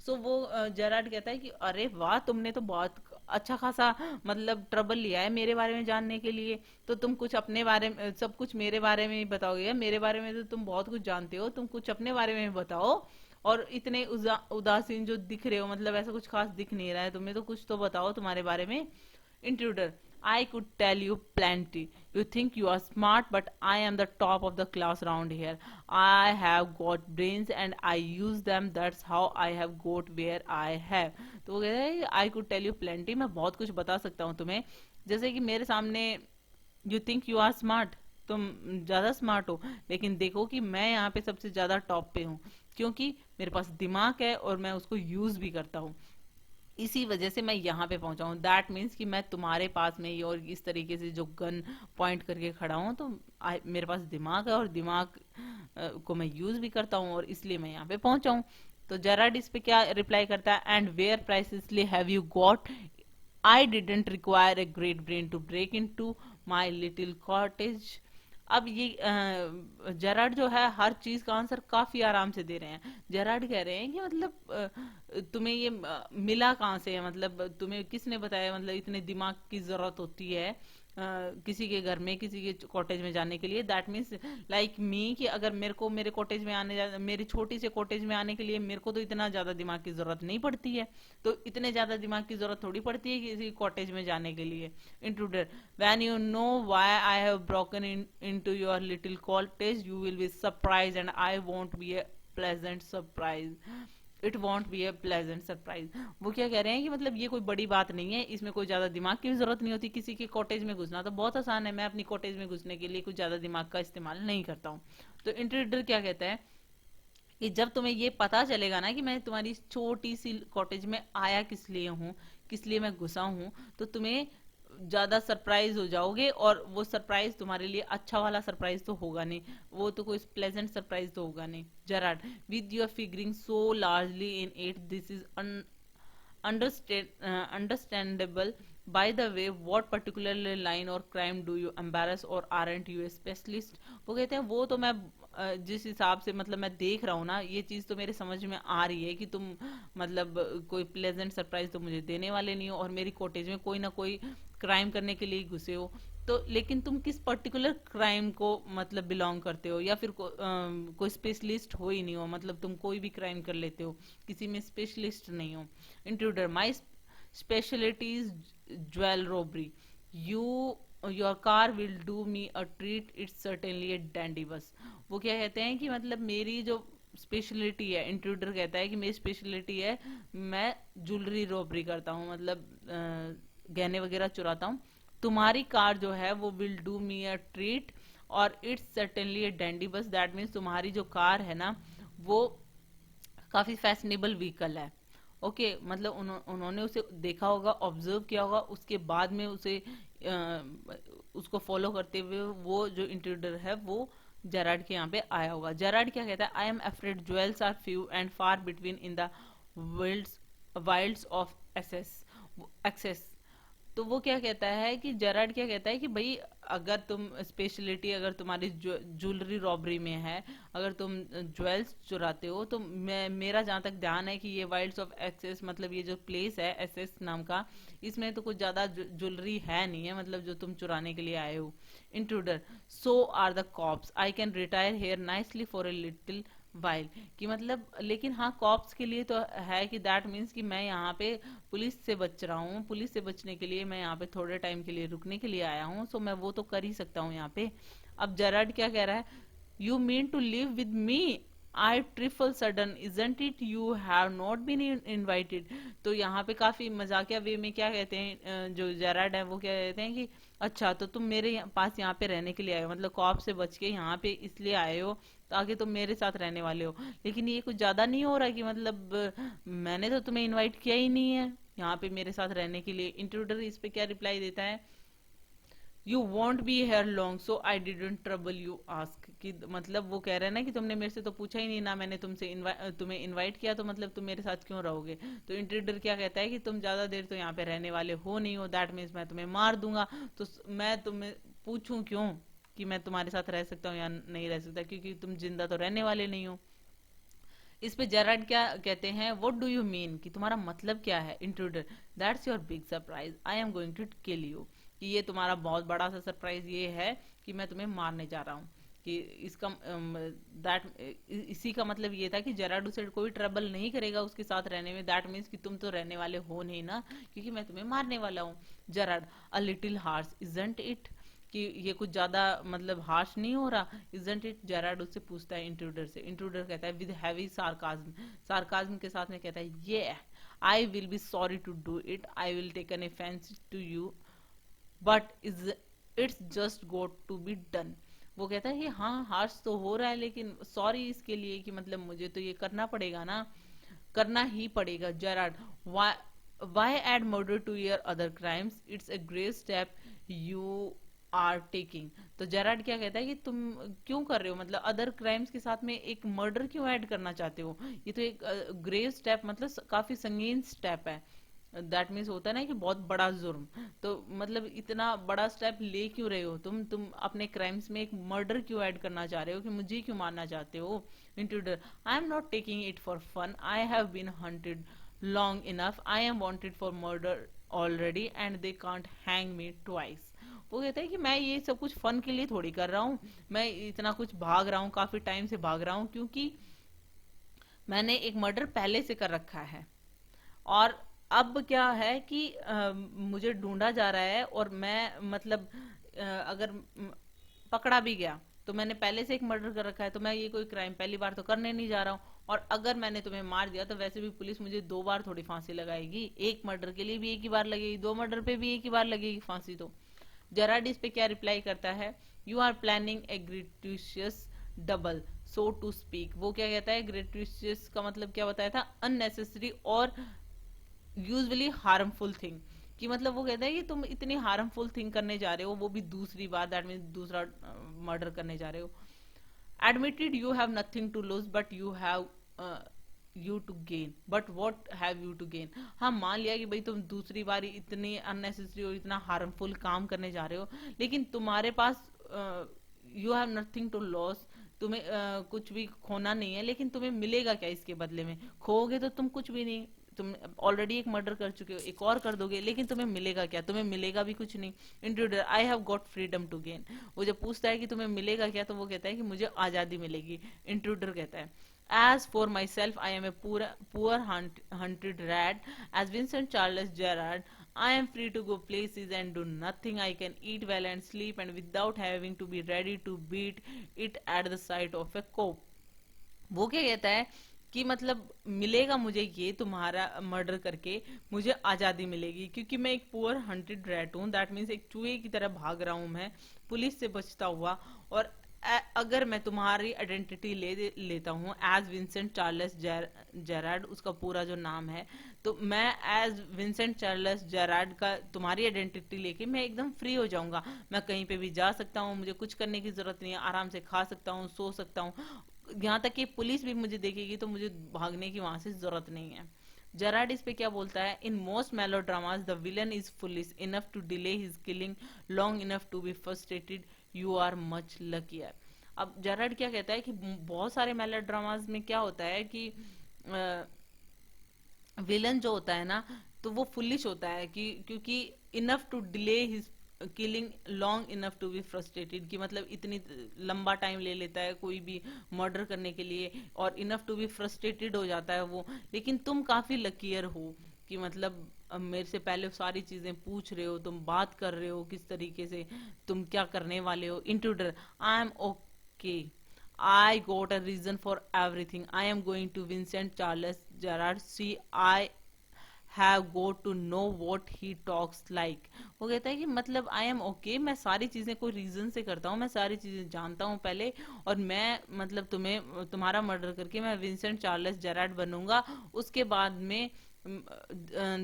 So वो Gerard कहता है कि अरे वाह, तुमने तो बहुत अच्छा खासा मतलब ट्रबल लिया है मेरे बारे में जानने के लिए, तो तुम कुछ अपने बारे में, सब कुछ मेरे बारे में ही बताओगे, मेरे बारे में तो तुम बहुत कुछ जानते हो, तुम कुछ अपने बारे में बताओ। और इतने उदासीन जो दिख रहे हो, मतलब ऐसा कुछ खास दिख नहीं रहा है तुम्हें, तो कुछ तो बताओ तुम्हारे बारे में। Intruder, I could tell you plenty. You think you are smart, but I am the top of the class around here. I have got brains and I use them. That's how I have got where I have. तो वो कहता है I could tell you plenty. मैं बहुत कुछ बता सकता हूँ तुम्हें, जैसे कि मेरे सामने you think you are smart, तुम ज्यादा स्मार्ट हो, लेकिन देखो कि मैं यहाँ पे सबसे ज्यादा टॉप पे हूँ, क्योंकि मेरे पास दिमाग है और मैं उसको यूज भी करता हूँ, इसी वजह से मैं यहाँ पे पहुंचा हूँ। दैट मीन्स कि मैं तुम्हारे पास में ही और इस तरीके से जो गन पॉइंट करके खड़ा हूँ, तो मेरे पास दिमाग है और दिमाग को मैं यूज भी करता हूँ, और इसलिए मैं यहाँ पे पहुंचा हूँ। तो जेराड इस पे क्या रिप्लाई करता है, and where precisely have you got, I didn't require a great brain to break into my little cottage. अब ये जेराड जो है हर चीज का आंसर काफी आराम से दे रहे हैं। जेराड कह रहे हैं कि मतलब तुम्हें ये मिला कहाँ से है, मतलब तुम्हें किसने बताया, मतलब इतने दिमाग की जरूरत होती है किसी के घर में, किसी के कॉटेज में जाने के लिए। दैट मीन्स लाइक मी, कि अगर मेरे को मेरे कॉटेज में मेरी छोटी से कॉटेज में आने के लिए मेरे को तो इतना ज्यादा दिमाग की जरूरत नहीं पड़ती है, तो इतने ज्यादा दिमाग की जरूरत थोड़ी पड़ती है किसी कॉटेज में जाने के लिए। Intruder, when you know why I have broken into your little cottage you will be surprise and I won't be a pleasant surprise, it won't be a pleasant surprise. वो क्या कह रहे हैं कि मतलब ये कोई बड़ी बात नहीं है, इसमें कोई ज्यादा दिमाग की भी जरूरत नहीं होती, किसी के कॉटेज में घुसना तो बहुत आसान है, मैं अपनी कॉटेज में घुसने के लिए कुछ ज्यादा दिमाग का इस्तेमाल नहीं करता हूँ। तो इंट्रूडर क्या कहता है कि जब तुम्हें ये पता चलेगा ना कि मैं तुम्हारी छोटी सी कॉटेज में आया किस लिए हूँ, किस लिए मैं घुसा हूँ, तो तुम्हें ज्यादा सरप्राइज हो जाओगे, और वो सरप्राइज तुम्हारे लिए अच्छा वाला सरप्राइज तो होगा नहीं, वो तो कोई प्लेजेंट सरप्राइज तो होगा नहीं। Gerard, with your figuring so largely in it this is understandable. By the way, what particular line or crime do you embarrass, or aren't you a specialist? वो कहते हैं वो तो मैं जिस हिसाब से मतलब मैं देख रहा हूँ ना, ये चीज तो मेरे समझ में आ रही है कि तुम मतलब कोई प्लेजेंट सरप्राइज तो मुझे देने वाले नहीं हो, और मेरी कॉटेज में कोई ना कोई क्राइम करने के लिए घुसे हो, तो लेकिन तुम किस पर्टिकुलर क्राइम को मतलब बिलोंग करते हो, या फिर कोई स्पेशलिस्ट हो ही नहीं हो, मतलब तुम कोई भी क्राइम कर लेते हो, किसी में स्पेशलिस्ट नहीं हो। Intruder, my specialty is jewel robbery, you your car will do me a treat, it's certainly a dandy bus। वो क्या कहते हैं कि मतलब मेरी जो स्पेशलिटी है, इंट्रूडर कहता है कि मेरी स्पेशलिटी है मैं ज्वेलरी रॉबरी करता हूँ, मतलब गहने वगैरह चुराता हूँ, तुम्हारी कार जो है वो will do me a treat, और इट्स सर्टेनली ए डैंडी बस, दैट मीन्स तुम्हारी जो कार है ना वो काफी फैशनेबल व्हीकल है। ओके मतलब उन्होंने उसे देखा होगा, ऑब्जर्व किया होगा, उसके बाद में उसे उसको फॉलो करते हुए वो जो इंट्रूडर है वो जेराड के यहाँ पे आया होगा। जेराड क्या कहता है, I am afraid jewels are few and far between in the wilds of access. तो वो क्या कहता है कि जेराड क्या कहता है कि भाई अगर तुम स्पेशलिटी अगर तुम्हारी ज्वेलरी रॉबरी में है, अगर तुम ज्वेल्स चुराते हो, तो मेरा जहां तक ध्यान है कि ये वाइल्ड्स ऑफ एक्सेस मतलब ये जो प्लेस है एसेस नाम का, इसमें तो कुछ ज्यादा ज्वेलरी है नहीं है, मतलब जो तुम चुराने के लिए आए हो। Intruder, so are the cops, I can retire here nicely for a little while, कि मतलब लेकिन हाँ कॉप्स के लिए तो है कि दैट मीन्स कि मैं यहाँ पे पुलिस से बच रहा हूँ, पुलिस से बचने के लिए मैं यहाँ पे थोड़े टाइम के लिए रुकने के लिए आया हूँ, सो मैं वो तो कर ही सकता हूँ यहाँ पे। अब जेराड क्या कह रहा है, you mean to live with me, I trifle sudden isn't it, you have not been invited. तो यहाँ पे काफी मजाकिया वे में क्या कहते हैं जो जेराड है वो क्या कहते हैं कि अच्छा तो तुम मेरे पास यहाँ पे रहने के लिए आए हो, मतलब कॉप से बच के यहाँ पे इसलिए आए हो ताकि तुम मेरे साथ रहने वाले हो, लेकिन ये कुछ ज्यादा नहीं हो रहा कि मतलब मैंने तो तुम्हें इनवाइट किया ही नहीं है यहाँ पे मेरे साथ रहने के लिए। इंट्रूडर इस पे क्या रिप्लाई देता है, you want be here long so I didn't trouble you ask, कि मतलब वो कह रहे हैं ना कि तुमने मेरे से तो पूछा ही नहीं ना, मैंने तुम्हें इनवाइट किया, तो मतलब तुम मेरे साथ क्यों रहोगे। तो इंट्रूडर क्या कहता है कि तुम ज्यादा देर तो यहाँ पे रहने वाले हो नहीं हो, दैट मीन्स मैं तुम्हें मार दूंगा, तो मैं तुम्हें पूछूं क्यों कि मैं तुम्हारे साथ रह सकता हूँ या नहीं रह सकता, क्योंकि तुम जिंदा तो रहने वाले नहीं हो। इस पे जेराड क्या कहते हैं, व्हाट डू यू मीन, कि तुम्हारा मतलब क्या है। Intruder, that's your big surprise, I am going to kill you, कि ये तुम्हारा बहुत बड़ा सा सरप्राइज ये है कि मैं तुम्हें मारने जा रहा हूँ। कि इसका इसी का मतलब ये था कि जेराड उसे कोई ट्रबल नहीं करेगा उसके साथ रहने में, दैट मीन्स कि तुम तो रहने वाले हो नहीं ना, क्योंकि मैं तुम्हें मारने वाला हूँ। Gerrard, a little harsh isn't it, कि ये कुछ ज्यादा मतलब हार्श नहीं हो रहा, इजंट इट, जेराड उससे पूछता है इंट्रूडर से। इंट्रूडर कहता है विद हैवी सार्काज्म, सार्काज्म के साथ में कहता है ये I will be sorry to do it, I will take an offence to you, but is it's just got to be done. वो कहता है कि हाँ हार्श तो हो रहा है, लेकिन सॉरी इसके लिए कि मतलब मुझे तो ये करना पड़ेगा ना, करना ही पड़ेगा। Gerrard, why add murder to your other crimes, it's a great step you are taking. तो जेराड क्या कहता है कि तुम क्यों कर रहे हो, मतलब अदर क्राइम्स के साथ में एक मर्डर क्यों ऐड करना चाहते हो, ये तो एक ग्रेव स्टेप, मतलब काफी संगीन स्टेप है। दैट मीन्स होता है ना कि बहुत बड़ा जुर्म, तो मतलब इतना बड़ा स्टेप ले क्यों रहे हो तुम अपने क्राइम्स में एक मर्डर क्यों ऐड करना चाह रहे हो, कि मुझे क्यों मारना चाहते हो। Intruder, I am not taking it for fun, I have been hunted long enough, I am wanted for murder already and they can't hang me twice. वो कहता है कि मैं ये सब कुछ फन के लिए थोड़ी कर रहा हूँ, मैं इतना कुछ भाग रहा हूँ, काफी टाइम से भाग रहा हूँ, क्योंकि मैंने एक मर्डर पहले से कर रखा है। और अब क्या है कि मुझे ढूंढा जा रहा है, और मैं मतलब अगर पकड़ा भी गया तो मैंने पहले से एक मर्डर कर रखा है, तो मैं ये कोई क्राइम पहली बार तो करने नहीं जा रहा हूँ। और अगर मैंने तुम्हें मार दिया तो वैसे भी पुलिस मुझे 2 बार थोड़ी फांसी लगाएगी, एक मर्डर के लिए भी एक ही बार लगेगी, 2 मर्डर पे भी एक ही बार लगेगी फांसी। तो जेराड इस पे क्या रिप्लाई करता है, you are planning a gratuitous double so to speak. वो क्या कहता है, ग्रेटिशियस का मतलब क्या बताया था, अननेसेसरी और यूजुअली हार्मफुल थिंग, कि मतलब वो कहता है कि तुम इतनी हार्मफुल थिंग करने जा रहे हो, वो भी दूसरी बार, दैट मीन दूसरा मर्डर करने जा रहे हो। Admitted you have nothing to lose but you have you to gain, but what have you to gain. हाँ, मान लिया कि भाई तुम दूसरी बार इतनी अननेसेसरी और इतना हार्मफुल काम करने जा रहे हो, लेकिन तुम्हारे पास you have nothing to lose, तुम्हें कुछ भी खोना नहीं है, लेकिन तुम्हें मिलेगा क्या इसके बदले में, खोओगे तो तुम कुछ भी नहीं, तुम ऑलरेडी एक मर्डर कर चुके हो, एक और कर दोगे, लेकिन तुम्हें मिलेगा क्या, तुम्हें मिलेगा भी कुछ नहीं। Intruder, I have got freedom to gain. वो जब पूछता है कि तुम्हें मिलेगा क्या, तो वो कहता है कि मुझे आजादी मिलेगी। इंट्रूडर कहता है, as for myself I am a hunted rat as Vincent Charles Gerard, I am free to go places and do nothing, I can eat well and sleep and without having to be ready to beat it at the sight of a cop। वो क्या कहता है कि मतलब मिलेगा मुझे ये तुम्हारा मर्डर करके, मुझे आजादी मिलेगी, क्योंकि मैं एक पुअर हंटेड रैट हूँ, दैट मीन्स एक चूहे की तरह भाग रहा हूँ मैं पुलिस से बचता हुआ। और अगर मैं तुम्हारी आइडेंटिटी लेता हूँ एज विंसेंट चार्ल्स जेराड, उसका पूरा जो नाम है, तो मैं एज विंसेंट चार्ल्स जेराड का तुम्हारी आइडेंटिटी लेके मैं एकदम फ्री हो जाऊंगा, मैं कहीं पे भी जा सकता हूँ, मुझे कुछ करने की जरूरत नहीं है, आराम से खा सकता हूँ, सो सकता हूँ, यहाँ तक कि पुलिस भी मुझे देखेगी तो मुझे भागने की वहां से जरूरत नहीं है। जेराड इस पे क्या बोलता है, in most melodramas the villain is foolish enough to delay his killing long enough to be frustrated, you are much luckier. अब जेराड क्या कहता है कि बहुत सारे मेलोड्रामास में क्या होता है कि विलन जो होता है ना, तो वो फुलिश होता है कि क्योंकि enough to delay his killing long enough to be frustrated, कि मतलब इतनी लंबा टाइम ले लेता है कोई भी मर्डर करने के लिए, और इनफ टू बी फ्रस्ट्रेटेड हो जाता है वो। लेकिन तुम काफी लकीयर हो कि मतलब अब मेरे से पहले सारी चीजें पूछ रहे हो, तुम बात कर रहे हो किस तरीके से, तुम क्या करने वाले हो। Intruder, I M okay, I got a reason for everything. I am going to Vincent Charles Gerard. See, I have got to know what he talks like. वो कहता है कि मतलब आई एम ओके, मैं सारी चीजें कोई रीजन से करता हूँ, मैं सारी चीजें जानता हूँ पहले, और मैं मतलब तुम्हारा मर्डर करके मैं विंसेंट चार्ल्स जेराड बनूंगा। उसके बाद में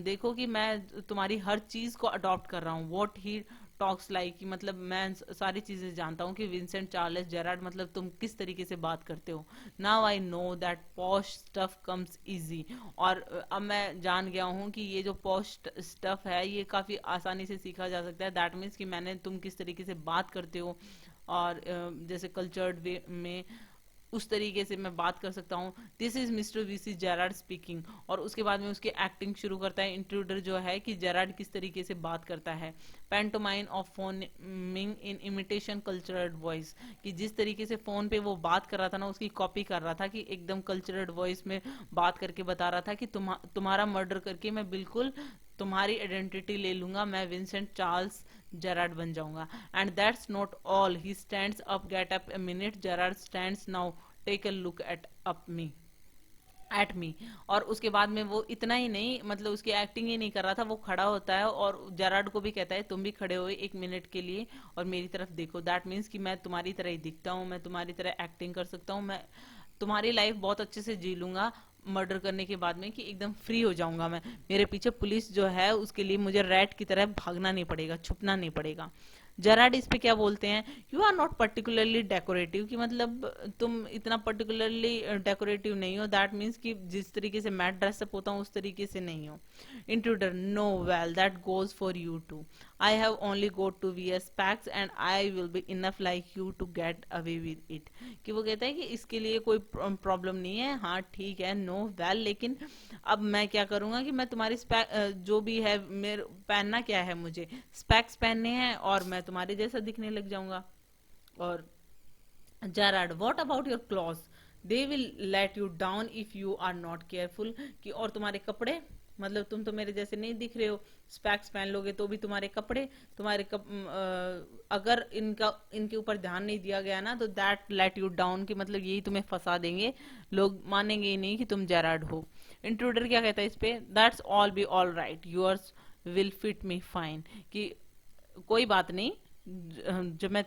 देखो कि मैं तुम्हारी हर चीज को अडॉप्ट कर रहा हूँ। वॉट ही टॉक्स लाइक, मतलब मैं सारी चीजें जानता हूँ कि विंसेंट चार्ल्स जेराड मतलब तुम किस तरीके से बात करते हो। Now I know that posh stuff comes easy, और अब मैं जान गया हूँ कि ये जो पॉश स्टफ है ये काफी आसानी से सीखा जा सकता है। दैट मीन्स कि मैंने तुम किस तरीके से बात करते हो, और जैसे कल्चर्ड वे में उस तरीके से मैं बात कर सकता हूँ। This is mister VC Gerrard speaking, और उसके बाद में उसकी एक्टिंग शुरू करता है इंट्रूडर जो है कि जेराड किस तरीके से बात करता है। Pantomime of phoning in imitation cultural voice, कि जिस तरीके से फोन पे वो बात कर रहा था ना, उसकी कॉपी कर रहा था, कि एकदम कल्चरल वॉइस में बात करके बता रहा था कि तुम्हारा मर्डर करके मैं बिल्कुल तुम्हारी आइडेंटिटी ले लूंगा, मैं विंसेंट चार्ल्स जेराड बन जाऊंगा। And that's not all, he stands up, get up a minute, Gerard stands now, take a look at me. और उसके बाद में वो इतना ही नहीं, मतलब उसकी एक्टिंग ही नहीं कर रहा था, वो खड़ा होता है और जेराड को भी कहता है तुम भी खड़े हो 1 मिनट के लिए और मेरी तरफ देखो। दैट मीन्स कि मैं तुम्हारी तरह ही दिखता हूँ, मैं तुम्हारी तरह एक्टिंग कर सकता हूँ, मैं तुम्हारी लाइफ बहुत अच्छे से जी लूंगा मर्डर करने के बाद में, कि एकदम फ्री हो जाऊंगा मैं, मेरे पीछे पुलिस जो है उसके लिए मुझे रैट की तरह भागना नहीं पड़ेगा, छुपना नहीं पड़ेगा। जेराड इस पे क्या बोलते हैं, you are not particularly decorative, कि मतलब तुम इतना पर्टिकुलरली डेकोरेटिव नहीं हो, दैट मीन्स कि जिस तरीके से मैं ड्रेसअप होता हूँ उस तरीके से नहीं हो। Intruder, no, well that goes for you too, I have only got to wear specs and I will be enough like you to get away with it. कि वो कहता है कि इसके लिए कोई प्रॉब्लम नहीं है, हाँ ठीक है, नो वेल, लेकिन अब मैं क्या करूंगा कि मैं तुम्हारी जो भी है मेरे पहनना क्या है, मुझे स्पेक्स पहनने हैं और मैं तुम्हारे जैसा दिखने लग जाऊंगा। और Gerard, what about your cloth, they will let you down if you are not careful. कि और तुम्हारे कपड़े, मतलब तुम तो मेरे जैसे नहीं दिख रहे हो, स्पेक्स पहन लोगे तो भी तुम्हारे कपड़े, अगर इनके ऊपर ध्यान नहीं दिया गया ना तो दैट लेट यू डाउन, कि मतलब यही तुम्हें फंसा देंगे, लोग मानेंगे ही नहीं कि तुम जेराड हो। इंट्रूडर क्या कहता है इस पे, that's all be all right, yours will fit me fine. कि कोई बात नहीं, जब मैं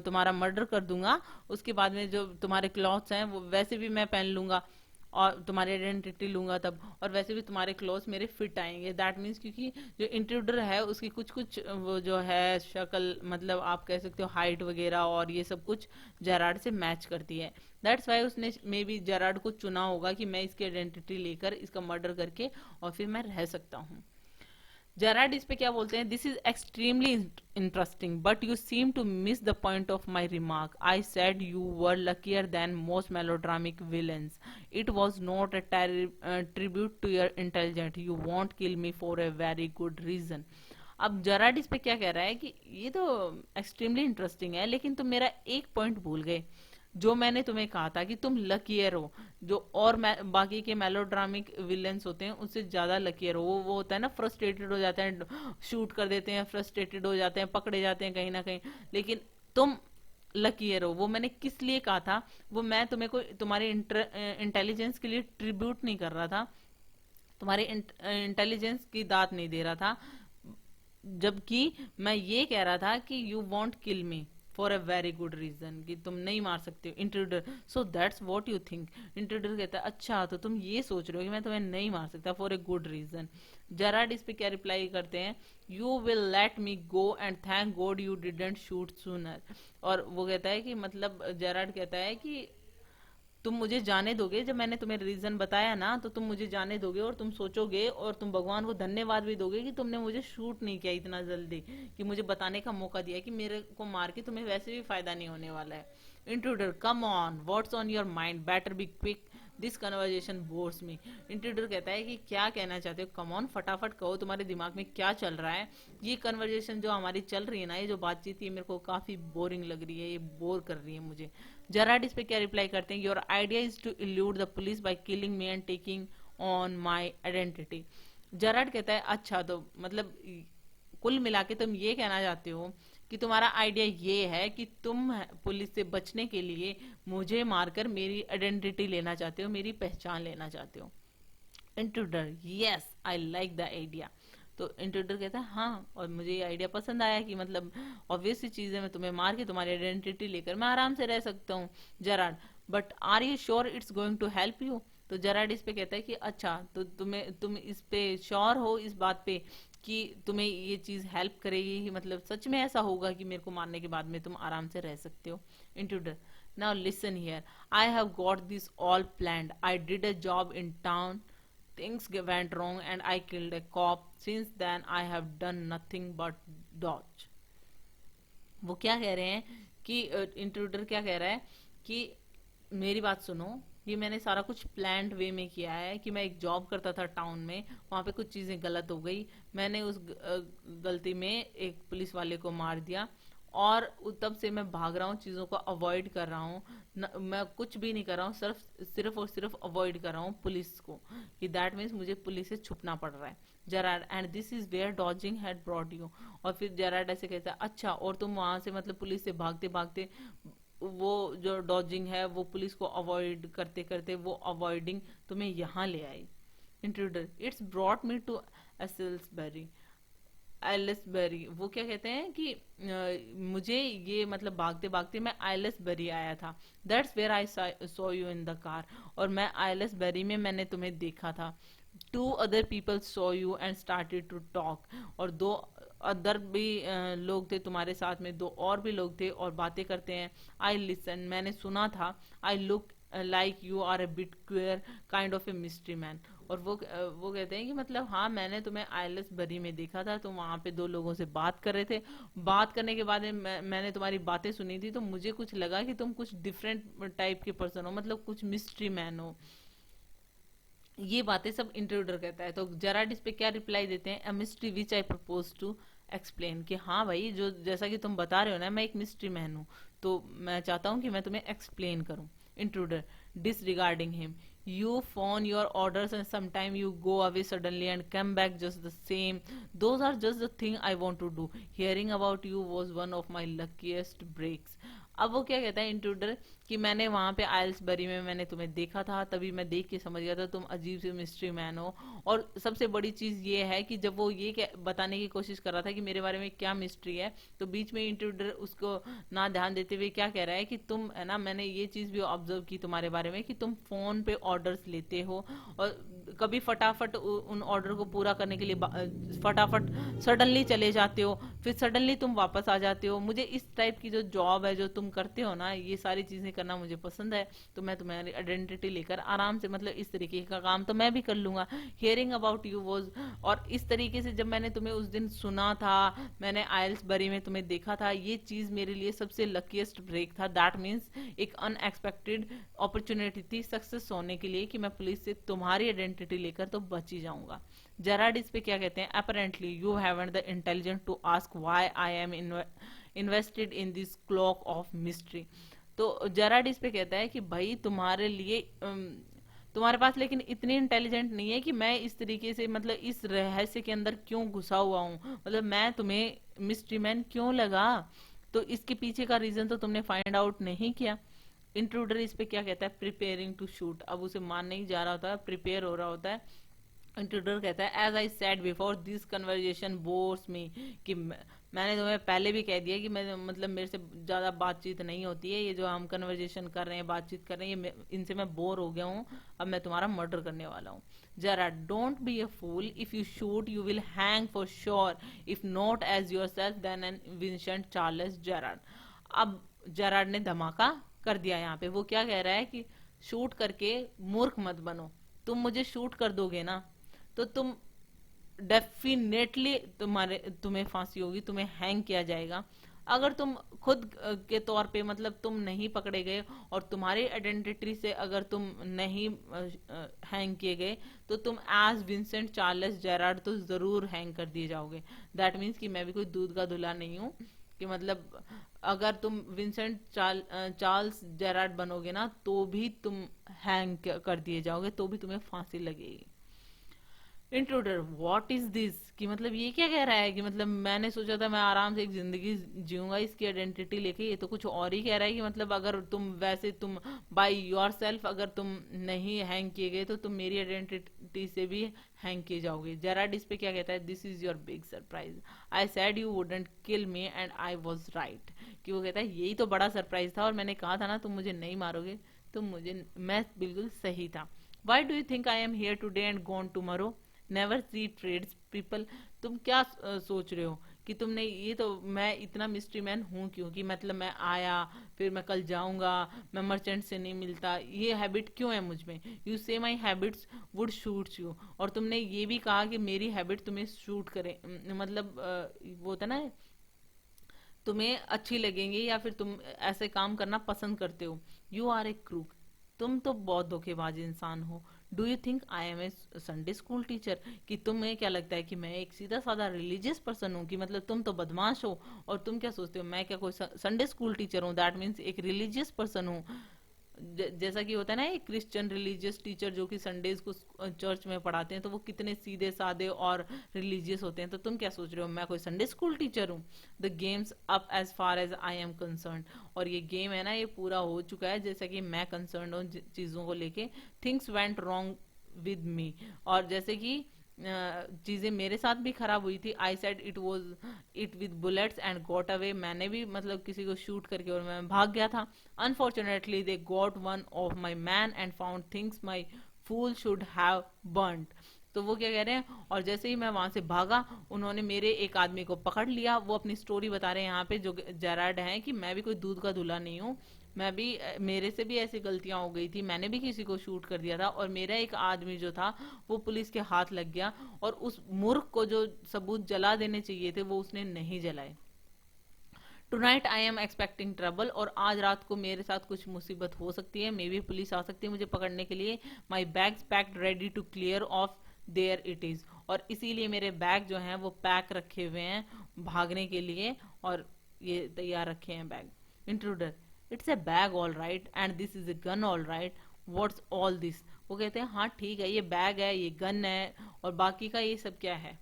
तुम्हारा मर्डर कर दूंगा उसके बाद में जो तुम्हारे क्लॉथ्स हैं वो वैसे भी मैं पहन लूंगा और तुम्हारी आइडेंटिटी लूंगा तब, और वैसे भी तुम्हारे क्लॉथ्स मेरे फिट आएंगे। दैट मीन्स क्योंकि जो इंट्रूडर है उसकी कुछ कुछ वो जो है शक्ल, मतलब आप कह सकते हो हाइट वगैरह और ये सब कुछ जेराड से मैच करती है। दैट्स वाई उसने मे बी जेराड को चुना होगा कि मैं इसकी आइडेंटिटी लेकर इसका मर्डर करके और फिर मैं रह सकता हूँ। जेराड इस पे क्या बोलते हैं, this is extremely interesting but you seem to miss the point of my remark, I said you were luckier than most melodramatic villains, it was not a tribute to your intelligent, you won't kill me for a very good reason. अब Gerard इस पे क्या कह रहा है कि ये तो एक्सट्रीमली इंटरेस्टिंग है लेकिन तुम मेरा एक पॉइंट भूल गए, जो मैंने तुम्हें कहा था कि तुम लकीयर हो, जो और बाकी के मेलोड्रामिक विलेंस होते हैं उससे ज्यादा लकीयर हो। वो होता है ना, फ्रस्ट्रेटेड हो जाते हैं, शूट कर देते हैं, फ्रस्ट्रेटेड हो जाते हैं, पकड़े जाते हैं कहीं ना कहीं, लेकिन तुम लकीयर हो। वो मैंने किस लिए कहा था, वो मैं तुम्हें कोई तुम्हारे इंटेलिजेंस के लिए ट्रिब्यूट नहीं कर रहा था, तुम्हारे इंटेलिजेंस की दात नहीं दे रहा था, जबकि मैं ये कह रहा था कि you won't kill me for a very good reason, कि तुम नहीं मार सकते हो। Intruder, so that's what you think. Intruder कहता है अच्छा तो तुम ये सोच रहे हो कि मैं तुम्हें नहीं मार सकता for a good reason. Gerard इस पे क्या रिप्लाई करते हैं, you will let me go and thank God you didn't shoot sooner. और वो कहता है कि मतलब जेराड कहता है कि तुम मुझे जाने दोगे, जब मैंने तुम्हें रीजन बताया ना तो तुम मुझे जाने दोगे और तुम सोचोगे और तुम भगवान को धन्यवाद भी दोगे कि तुमने मुझे शूट नहीं किया इतना जल्दी, कि मुझे बताने का मौका दिया कि मेरे को मार के तुम्हें वैसे भी फायदा नहीं होने वाला है। Intruder, come on, what's on your mind, better be quick, this conversation bores me. Intruder कहता है कि क्या कहना चाहते हो, कम ऑन, फटाफट कहो, तुम्हारे दिमाग में क्या चल रहा है। ये कन्वर्जेशन जो हमारी चल रही है ना, ये जो बातचीत है मेरे को काफी बोरिंग लग रही है, ये बोर कर रही है मुझे। जेराड इस पे क्या रिप्लाई करते हैं, your idea is to elude the police by killing me and taking on my identity. Gerard कहता है अच्छा तो मतलब कुल मिला के तुम ये कहना चाहते हो कि तुम्हारा आइडिया ये है कि तुम पुलिस से बचने के लिए मुझे मारकर मेरी आइडेंटिटी लेना चाहते हो, मेरी पहचान लेना चाहते हो। Intruder, yes I like the idea. तो इंट्रूडर कहता है हाँ, और मुझे ये आइडिया पसंद आया कि मतलब ऑब्वियस सी चीज है, मैं तुम्हें मार के तुम्हारी आइडेंटिटी लेकर मैं आराम से रह सकता हूँ। Gerard, but are you sure it's going to help you. तो जेराड इस पे कहता है कि अच्छा तो तुम इस पे श्योर हो इस बात पे कि तुम्हें ये चीज हेल्प करेगी, कि मतलब सच में ऐसा होगा कि मेरे को मारने के बाद में तुम आराम से रह सकते हो। Intruder, now listen here, I have got this all planned, I did a job in town, things went wrong and I killed a cop. Since then I have done nothing but dodge. वो क्या कह रहे हैं कि intruder क्या कह रहा है कि मेरी बात सुनो, ये मैंने सारा कुछ प्लान्ड वे में किया है, कि मैं एक जॉब करता था टाउन में, वहां पे कुछ चीजें गलत हो गई, मैंने उस गलती में एक पुलिस वाले को मार दिया और तब से मैं भाग रहा हूँ, चीजों को अवॉइड कर रहा हूँ, मैं कुछ भी नहीं कर रहा हूँ, सिर्फ और सिर्फ अवॉइड कर रहा हूँ पुलिस को, कि दैट मीन्स मुझे पुलिस से छुपना पड़ रहा है। Gerard, and this is where dodging had brought you. और फिर जेराड ऐसे कहता है अच्छा, और तुम वहां से मतलब पुलिस से भागते भागते वो जो डॉजिंग है वो पुलिस को अवॉइड करते करते वो अवॉइडिंग तुम्हें यहाँ ले आई। Intruder, it's brought me to Aylesbury, Aylesbury. वो क्या कहते हैं कि मुझे ये मतलब भागते भागते मैं आइलेसबरी आया था, that's where I saw you in the car, और मैं आइलेसबरी में मैंने तुम्हें देखा था। Two other people saw you and started to talk, और दो अदर भी लोग थे तुम्हारे साथ में, दो और भी लोग थे और बातें करते हैं। आई लिसन, मैंने सुना था। I look like you are a bit queer kind of a mystery man. और वो कहते हैं कि मतलब हाँ, मैंने तुम्हें आइलेस बरी में देखा था, तुम वहां पे दो लोगों से बात कर रहे थे। बात करने के बाद मैंने तुम्हारी बातें सुनी थी, तो मुझे कुछ लगा कि तुम कुछ डिफरेंट टाइप के पर्सन हो, मतलब कुछ मिस्ट्री मैन हो। ये बातें सब इंट्रूडर कहता है। तो जेराड इस पे क्या रिप्लाई देते हैं, a mystery which I propose to explain, कि हाँ भाई, जो जैसा कि तुम बता रहे हो ना, मैं एक मिस्ट्री मैन हूँ, तो मैं चाहता हूँ कि मैं तुम्हें एक्सप्लेन करूँ। Intruder, disregarding him, you phone your orders and sometime you go away suddenly and come back just the same. Those are just the thing I want to do. Hearing about you was one of my luckiest breaks. अब वो क्या कहता है intruder, कि मैंने वहां पे आइल्सबरी में मैंने तुम्हें देखा था, तभी मैं देख के समझ गया था तुम अजीब से मिस्ट्री मैन हो। और सबसे बड़ी चीज ये है कि जब वो ये बताने की कोशिश कर रहा था कि मेरे बारे में क्या मिस्ट्री है, तो बीच में इंट्रूडर उसको ना ध्यान देते हुए क्या कह रहा है कि तुम है ना, मैंने ये चीज भी ऑब्जर्व की तुम्हारे बारे में कि तुम फोन पे ऑर्डर्स लेते हो और कभी फटाफट उन ऑर्डर को पूरा करने के लिए फटाफट सडनली चले जाते हो, फिर सडनली तुम वापस आ जाते हो। मुझे इस टाइप की जो जॉब है जो तुम करते हो ना, ये सारी चीजें करना मुझे पसंद है, तो मैं तुम्हारी आइडेंटिटी लेकर आराम से, मतलब इस तरीके का काम तो मैं भी कर लूंगा। हियरिंग अबाउट यू वॉज, और इस तरीके से जब मैंने तुम्हें उस दिन सुना था, मैंने आइल्सबरी में तुम्हें देखा था, ये चीज मेरे लिए सबसे लकीस्ट ब्रेक था। दैट मीन्स एक अनएक्सपेक्टेड अपॉर्चुनिटी थी सक्सेस होने के लिए, कि मैं पुलिस से तुम्हारी आइडेंटिटी लेकर तो बच ही जाऊंगा। जेराड इस पे क्या कहते हैं, apparently you haven't the intelligence to ask why I am invested in this cloak of mystery. तो जेराड इस पे कहता है कि भाई तुम्हारे लिए तुम्हारे पास लेकिन इतनी इंटेलिजेंट नहीं है कि मैं इस तरीके से, मतलब इस रहस्य के अंदर क्यों घुसा हुआ हूँ, मतलब मैं तुम्हें मिस्ट्री मैन क्यों लगा, तो इसके पीछे का रीजन तो तुमने फाइंड आउट नहीं किया। इंट्रूडर इस पे क्या कहता है, प्रिपेयरिंग टू शूट, अब उसे मान नहीं जा रहा होता है, प्रिपेयर हो रहा होता है। इंट्रूडर कहता है, as I said before this conversation bores me, कि मैंने तुम्हें पहले भी कह दिया कि मैं, मतलब मेरे से ज्यादा बातचीत नहीं होती है, ये जो हम कन्वर्जेशन कर रहे हैं, बातचीत कर रहे हैं, इनसे मैं बोर हो गया हूँ, अब मैं तुम्हारा मर्डर करने वाला हूँ। जरा don't be a fool, if you shoot you will hang for sure, if not as yourself then an Vincent Charles Gerard. अब जेरार्ड ने धमाका कर दिया यहाँ पे। वो क्या कह रहा है कि शूट करके मूर्ख मत बनो, तुम मुझे शूट कर दोगे ना, तो तुम डेफिनेटली तुम्हें फांसी होगी, तुम्हें हैंग किया जाएगा। अगर तुम खुद के तौर पे, मतलब तुम नहीं पकड़े गए और तुम्हारी आइडेंटिटी से अगर तुम नहीं हैंग किए गए, तो तुम एज विंसेंट चार्ल्स जेरार्ड तो जरूर हैंग कर दिए जाओगे। दैट मीन्स कि मैं भी कोई दूध का धुला नहीं हूँ, कि मतलब अगर तुम विंसेंट चार्ल्स जेरार्ड बनोगे ना, तो भी तुम हैंग कर दिए जाओगे, तो भी तुम्हें फांसी लगेगी। इंट्रूडर, व्हाट इज दिस, कि मतलब ये क्या कह रहा है, कि मतलब मैंने सोचा था मैं आराम से एक जिंदगी जीऊंगा इसकी आइडेंटिटी लेके, ये तो कुछ और ही कह रहा है, कि मतलब अगर तुम वैसे तुम बाय योर सेल्फ अगर तुम नहीं हैंग किए गए, तो तुम मेरी आइडेंटिटी से भी हैंग किए जाओगे। जेराड इस पे क्या कहता है, this is your big surprise, I said you wouldn't kill me and I was right, कि वो कहता है यही तो बड़ा सरप्राइज था, और मैंने कहा था ना तुम मुझे नहीं मारोगे, मैं बिल्कुल सही था। Why do you think I am here today and gone tomorrow, never see trades people, तुम क्या सोच रहे हो कि तुमने ये, तो मैं इतना मिस्ट्री मैन हूं क्यों, कि मतलब मैं आया फिर मैं कल जाऊंगा, मैं मर्चेंट से नहीं मिलता, ये हैबिट क्यों है मुझ में। यू से माई हैबिट्स वुड शूट यू, और तुमने ये भी कहा कि मेरी हैबिट तुम्हें शूट करे, मतलब वो होता ना, तुम्हें अच्छी लगेंगी या फिर तुम ऐसे काम करना पसंद करते हो। यू आर ए क्रूक, तुम तो बहुत धोखेबाज इंसान हो। Do you think I am a Sunday school teacher, कि तुम्हें क्या लगता है कि मैं एक सीधा साधा रिलीजियस पर्सन हूँ, कि मतलब तुम तो बदमाश हो, और तुम क्या सोचते हो मैं क्या कोई संडे स्कूल टीचर हूँ, दैट मीन्स एक रिलीजियस पर्सन हूँ। जैसा कि होता है ना एक क्रिश्चियन रिलीजियस टीचर जो कि संडेज को चर्च में पढ़ाते हैं, तो वो कितने सीधे साधे और रिलीजियस होते हैं, तो तुम क्या सोच रहे हो मैं कोई संडे स्कूल टीचर हूँ। The game's up as far as I am concerned, और ये गेम है ना ये पूरा हो चुका है जैसा कि मैं कंसर्न हूँ चीजों को लेके। Things went wrong with me, और जैसे कि चीजें मेरे साथ भी खराब हुई थी। I said it was it with bullets and got away, मैंने भी मतलब किसी को शूट करके और मैं भाग गया था। Unfortunately they got one of my man and found things my fool should have burned, तो वो क्या कह रहे हैं, और जैसे ही मैं वहां से भागा, उन्होंने मेरे एक आदमी को पकड़ लिया। वो अपनी स्टोरी बता रहे हैं यहाँ पे जो जेराड हैं, कि मैं भी कोई दूध का दूल्हा नहीं हूँ, मैं भी मेरे से भी ऐसी गलतियां हो गई थी, मैंने भी किसी को शूट कर दिया था, और मेरा एक आदमी जो था वो पुलिस के हाथ लग गया, और उस मूर्ख को जो सबूत जला देने चाहिए थे वो उसने नहीं जलाए। Tonight I am expecting trouble, और आज रात को मेरे साथ कुछ मुसीबत हो सकती है, मे बी पुलिस आ सकती है मुझे पकड़ने के लिए। My bags packed ready to clear off, there it is, और इसीलिए मेरे बैग जो हैं वो पैक रखे हुए हैं भागने के लिए, और ये तैयार रखे हैं bag. Intruder, it's a bag all right and this is a gun all right, what's all this. वो कहते हैं हाँ ठीक है, ये बैग है, ये गन है, और बाकी का ये सब क्या है।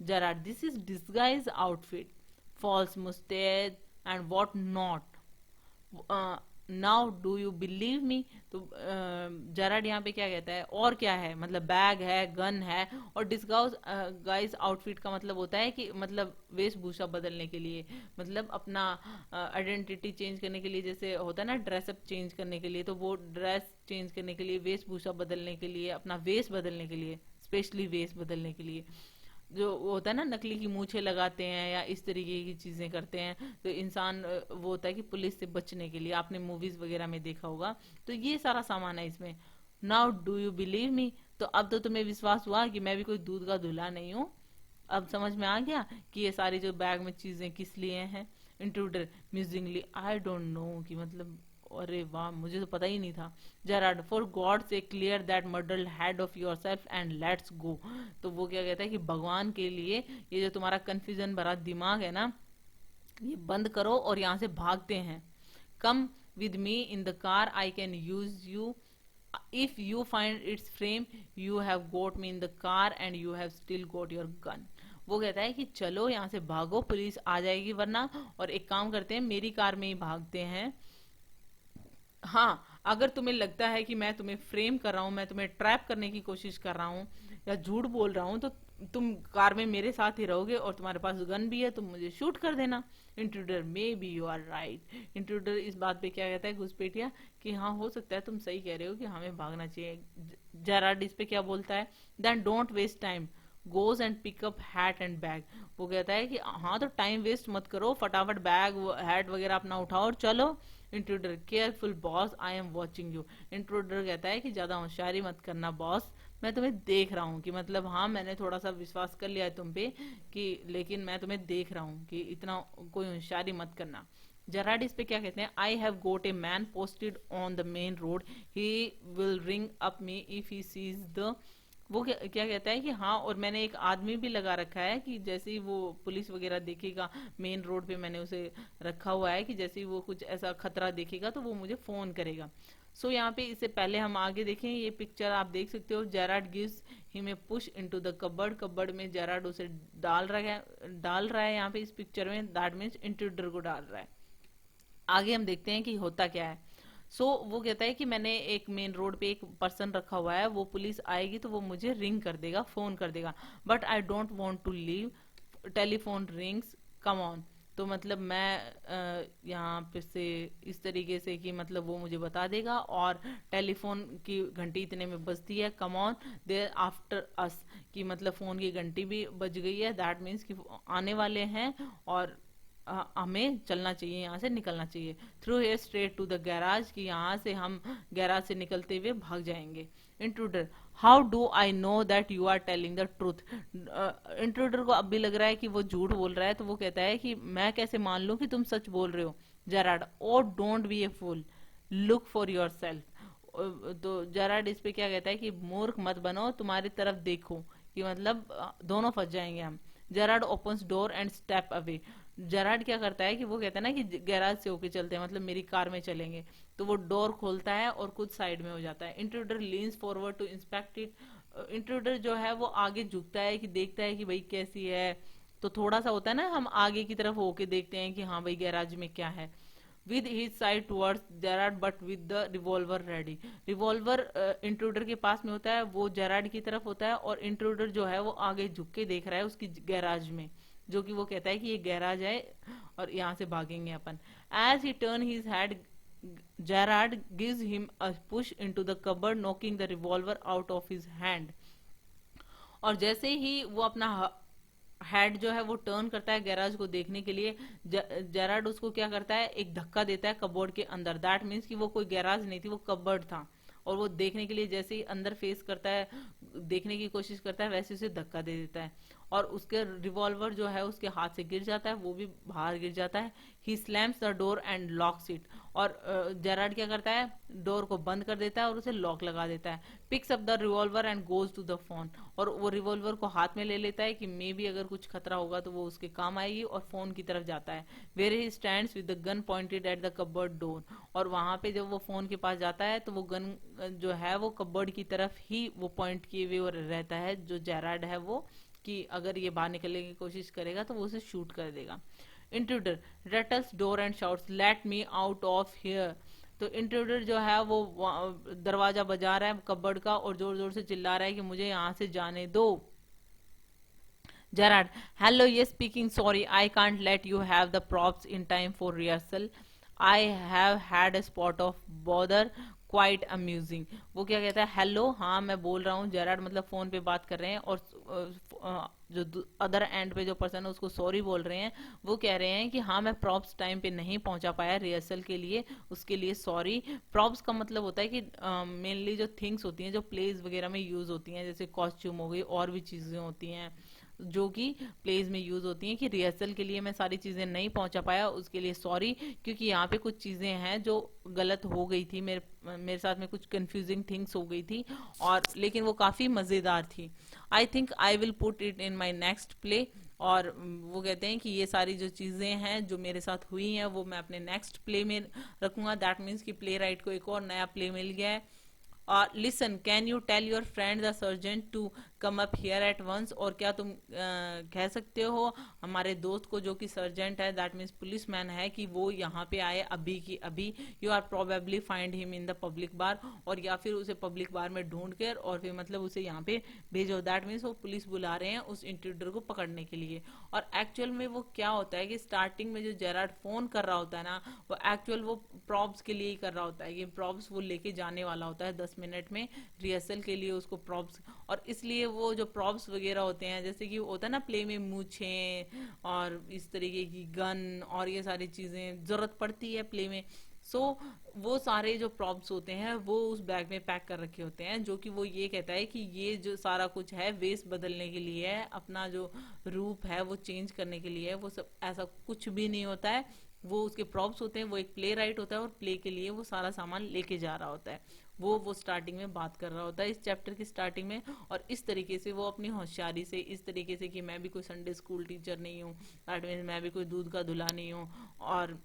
Gerard, this is disguise outfit, false mustache and what not, now do you believe me. तो जराड यहाँ पे क्या कहता है, और क्या है, मतलब बैग है, गन है, और डिस्गाउज गाइस आउटफिट का मतलब होता है कि मतलब वेशभूषा बदलने के लिए, मतलब अपना आइडेंटिटी चेंज करने के लिए, जैसे होता है ना ड्रेसअप चेंज करने के लिए, तो वो ड्रेस चेंज करने के लिए, वेशभूषा बदलने के लिए, अपना वेश बदलने के लिए, स्पेशली वेश बदलने के लिए। जो वो होता है ना नकली की मूछें लगाते हैं या इस तरीके की चीजें करते हैं, तो इंसान वो होता है कि पुलिस से बचने के लिए, आपने मूवीज वगैरह में देखा होगा, तो ये सारा सामान है इसमें। Now do you believe me, तो अब तो तुम्हें विश्वास हुआ कि मैं भी कोई दूध का दूल्हा नहीं हूँ, अब समझ में आ गया कि ये सारी जो बैग में चीजें किस लिए हैं। इंट्रूडर म्यूजिंगली, आई डोंट नो, कि मतलब अरे वाह मुझे तो पता ही नहीं था। Gerard, for God sake clear that muddled head of yourself and let's go. तो वो क्या कहता है कि भगवान के लिए ये जो तुम्हारा कंफ्यूजन भरा दिमाग है ना, ये बंद करो और यहाँ से भागते हैं। Come with me in the car, I can use you, if you find it's frame, you have got me in the car and you have still got your gun. वो कहता है कि चलो यहाँ से भागो, पुलिस आ जाएगी वरना, और एक काम करते हैं मेरी कार में ही भागते हैं। हाँ, अगर तुम्हें लगता है कि मैं तुम्हें फ्रेम कर रहा हूं, मैं तुम्हें ट्रैप करने की कोशिश कर रहा हूं या झूठ बोल रहा हूं, तो तुम कार में मेरे साथ ही रहोगे, और तुम्हारे पास गन भी है, तुम मुझे शूट कर देना। Intruder, maybe you are right. Intruder इस बात पे क्या कहता है घुसपैठिया, कि हाँ हो सकता है तुम सही कह रहे हो कि हमें भागना चाहिए। जेराड इस पे क्या बोलता है, then don't waste time, goes and pick up hat and bag. वो कहता है कि हाँ तो टाइम वेस्ट मत करो, फटाफट बैग हैट वगैरह अपना उठाओ और चलो। Intruder, careful boss, I am watching you. Intruder कहता है कि ज्यादा होशियारी मत करना बॉस, मैं तुम्हें देख रहा हूँ, कि मतलब हाँ मैंने थोड़ा सा विश्वास कर लिया है तुम पे, कि लेकिन मैं तुम्हें देख रहा हूँ, कि इतना कोई होशियारी मत करना। जेराड इस पे क्या कहते हैं, I have got a man posted on the main road, he will ring up me if he sees the. वो क्या कहता है कि हाँ, और मैंने एक आदमी भी लगा रखा है कि जैसे ही वो पुलिस वगैरह देखेगा, मेन रोड पे मैंने उसे रखा हुआ है कि जैसे ही वो कुछ ऐसा खतरा देखेगा तो वो मुझे फोन करेगा। सो यहाँ पे इससे पहले हम आगे देखें, ये पिक्चर आप देख सकते हो, Gerrard gives him a push into the cupboard, cupboard में जेराड उसे डाल रहा है यहाँ पे इस पिक्चर में, दैट मीन्स इंट्रूडर को डाल रहा है। आगे हम देखते हैं कि होता क्या है। वो कहता है कि मैंने एक मेन रोड पे एक पर्सन रखा हुआ है, वो पुलिस आएगी तो वो मुझे रिंग कर देगा, फोन कर देगा, but I don't want to leave, telephone rings, come on. तो मतलब मैं यहाँ पे से इस तरीके से कि मतलब वो मुझे बता देगा, और टेलीफोन की घंटी इतने में बजती है, come on their after us, कि मतलब फोन की घंटी भी बज गई है, दैट मीन्स कि आने वाले हैं, और हमें चलना चाहिए, यहाँ से निकलना चाहिए। Through here straight to the garage, कि यहाँ से हम गैराज से निकलते हुए भाग जाएंगे। Intruder, how do I know that you are telling the truth. Intruder को अब भी लग रहा है कि वो झूठ बोल रहा है, तो वो कहता है कि मैं कैसे मान लूं कि तुम सच बोल रहे हो। Gerard, oh don't be a fool, look for yourself. तो जेराड इस पे क्या कहता है कि मूर्ख मत बनो, तुम्हारी तरफ देखो, कि मतलब दोनों फंस जाएंगे हम। Gerrard opens door and step away. Gerrard क्या करता है कि वो कहता है ना कि गैराज से होके चलते हैं, मतलब मेरी कार में चलेंगे, तो वो डोर खोलता है और खुद साइड में हो जाता है। Intruder leans forward to inspect it. Intruder जो है वो आगे झुकता है कि देखता है कि भाई कैसी है, तो थोड़ा सा होता है ना, हम आगे की तरफ होके देखते हैं कि हाँ भाई गैराज में क्या है। With his side towards Gerrard but with the revolver ready. Revolver intruder के पास में होता है, वो जेराड की तरफ होता है, और इंट्रूडर जो है वो आगे झुक के देख रहा है उसकी गैराज में, जो कि वो कहता है कि ये गैराज है और यहाँ से भागेंगे अपन। As he turn his head, Gerard gives him a push into the cupboard, knocking the revolver out of his hand. और जैसे ही वो अपना हेड जो है वो टर्न करता है गैराज को देखने के लिए, जेराड उसको क्या करता है, एक धक्का देता है कबोर्ड के अंदर। दैट मीन्स कि वो कोई गैराज नहीं थी, वो कबर्ड था। और वो देखने के लिए जैसे ही अंदर फेस करता है, देखने की कोशिश करता है, वैसे उसे धक्का दे देता है और उसके रिवॉल्वर जो है उसके हाथ से गिर जाता है, वो भी बाहर गिर जाता है। He slams the door and locks it. और जेराड क्या करता है, डोर को बंद कर देता है और उसे लॉक लगा देता है। Picks up the revolver and goes to the phone. और वो रिवॉल्वर को हाथ में ले लेता है कि मे भी अगर कुछ खतरा होगा तो वो उसके काम आएगी, और फोन की तरफ जाता है। Where he stands with the gun pointed at the cupboard door. और वहां पे जब वो फोन के पास जाता है तो वो गन जो है वो कबर्ड की तरफ ही वो पॉइंट किए हुए रहता है, जो जेराड है वो, कि अगर ये बाहर निकलने की कोशिश करेगा तो वो उसे शूट कर देगा। Intruder rattles door and shouts, let me out of here. तो इंट्रूडर जो है वो दरवाजा बजा रहा है कबर्ड का और जोर जोर से चिल्ला रहा है कि मुझे यहाँ से जाने दो। Gerard, hello, yes, speaking. Sorry, I can't let you have the props in time for rehearsal. I have had a spot of bother. Quite amusing. वो क्या कहता है, हेलो, हाँ मैं बोल रहा हूँ। जेराड मतलब फोन पे बात कर रहे हैं और जो अदर एंड पे जो पर्सन है उसको सॉरी बोल रहे हैं। वो कह रहे हैं कि हाँ मैं प्रॉप्स टाइम पे नहीं पहुंचा पाया रिहर्सल के लिए, उसके लिए सॉरी। प्रॉप्स का मतलब होता है कि मेनली जो थिंग्स होती हैं जो प्लेज वगैरह में यूज होती हैं, जैसे कॉस्ट्यूम हो गई और भी चीजें होती हैं जो कि प्लेज में यूज होती हैं, कि रिहर्सल के लिए मैं सारी चीजें नहीं पहुंचा पाया, उसके लिए सॉरी। क्योंकि यहाँ पे कुछ चीजें हैं जो गलत हो गई थी, मेरे साथ में कुछ कंफ्यूजिंग थिंग्स हो गई थी, और लेकिन वो काफी मजेदार थी। I think I will put it in my next play. और वो कहते हैं कि ये सारी जो चीजें हैं जो मेरे साथ हुई हैं वो मैं अपने नेक्स्ट प्ले में रखूंगा। दैट मीन्स कि प्ले राइट को एक और नया प्ले मिल गया है। Listen, can you tell your friend the sergeant to come up here at once. और क्या तुम कह सकते हो हमारे दोस्त को जो कि सर्जेंट है, दैट मीन्स पुलिस मैन है, कि वो यहाँ पे आए अभी की अभी। You are probably find him in the public bar. और या फिर उसे पब्लिक बार में ढूंढ कर और फिर मतलब उसे यहाँ पे भेजो। दैट मीन्स वो पुलिस बुला रहे हैं उस इंट्रूडर को पकड़ने के लिए। और एक्चुअल में वो क्या होता है कि स्टार्टिंग में जो जेराड फोन कर रहा होता है ना, वो एक्चुअल वो प्रॉप्स के लिए ही कर रहा होता है। ये प्रॉप्स वो लेके जाने वाला होता है 10 मिनट में रिहर्सल के लिए उसको प्रॉप्स। और इसलिए वो जो प्रॉप्स वगैरह होते हैं, जैसे कि होता है ना प्ले में मूछें और इस तरीके की गन और ये सारी चीजें जरूरत पड़ती है प्ले में। सो वो सारे जो प्रॉप्स होते हैं वो उस बैग में पैक कर रखे होते हैं, जो कि वो ये कहता है कि ये जो सारा कुछ है वेश बदलने के लिए है, अपना जो रूप है वो चेंज करने के लिए है। वो सब ऐसा कुछ भी नहीं होता है। वो उसके प्रॉप्स होते हैं, वो एक प्ले राइट होता है और प्ले के लिए वो सारा सामान लेके जा रहा होता है। वो स्टार्टिंग में बात कर रहा होता है इस चैप्टर की स्टार्टिंग में। और इस तरीके से वो अपनी होशियारी से, इस तरीके से कि मैं भी कोई संडे स्कूल टीचर नहीं हूँ, दैट मीन्स मैं भी कोई दूध का धुला नहीं हूँ, और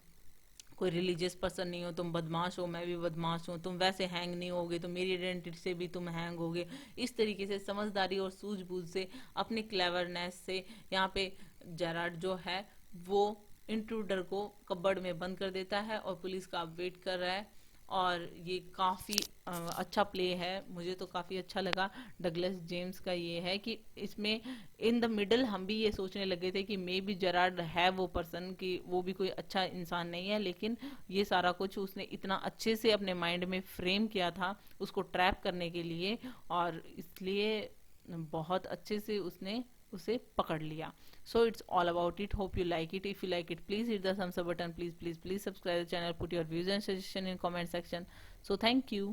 कोई रिलीजियस पर्सन नहीं हो, तुम बदमाश हो, मैं भी बदमाश हूँ, तुम वैसे हैंग नहीं होगे तो मेरी आइडेंटिटी से भी तुम हैंग होगे। इस तरीके से समझदारी और सूझबूझ से, अपने क्लेवरनेस से यहाँ पे जेराड जो है वो इंट्रूडर को कबर्ड में बंद कर देता है और पुलिस का वेट कर रहा है। और ये काफी अच्छा प्ले है, मुझे तो काफी अच्छा लगा। डगलस जेम्स का ये है कि इसमें इन द मिडल हम भी ये सोचने लगे थे कि मे बी जेरार्ड है वो पर्सन कि वो भी कोई अच्छा इंसान नहीं है, लेकिन ये सारा कुछ उसने इतना अच्छे से अपने माइंड में फ्रेम किया था उसको ट्रैप करने के लिए, और इसलिए बहुत अच्छे से उसने उसे पकड़ लिया। So it's all about it. Hope you like it. If you like it, please hit the thumbs up button. Please subscribe the channel. Put your views and suggestion in comment section. So thank you.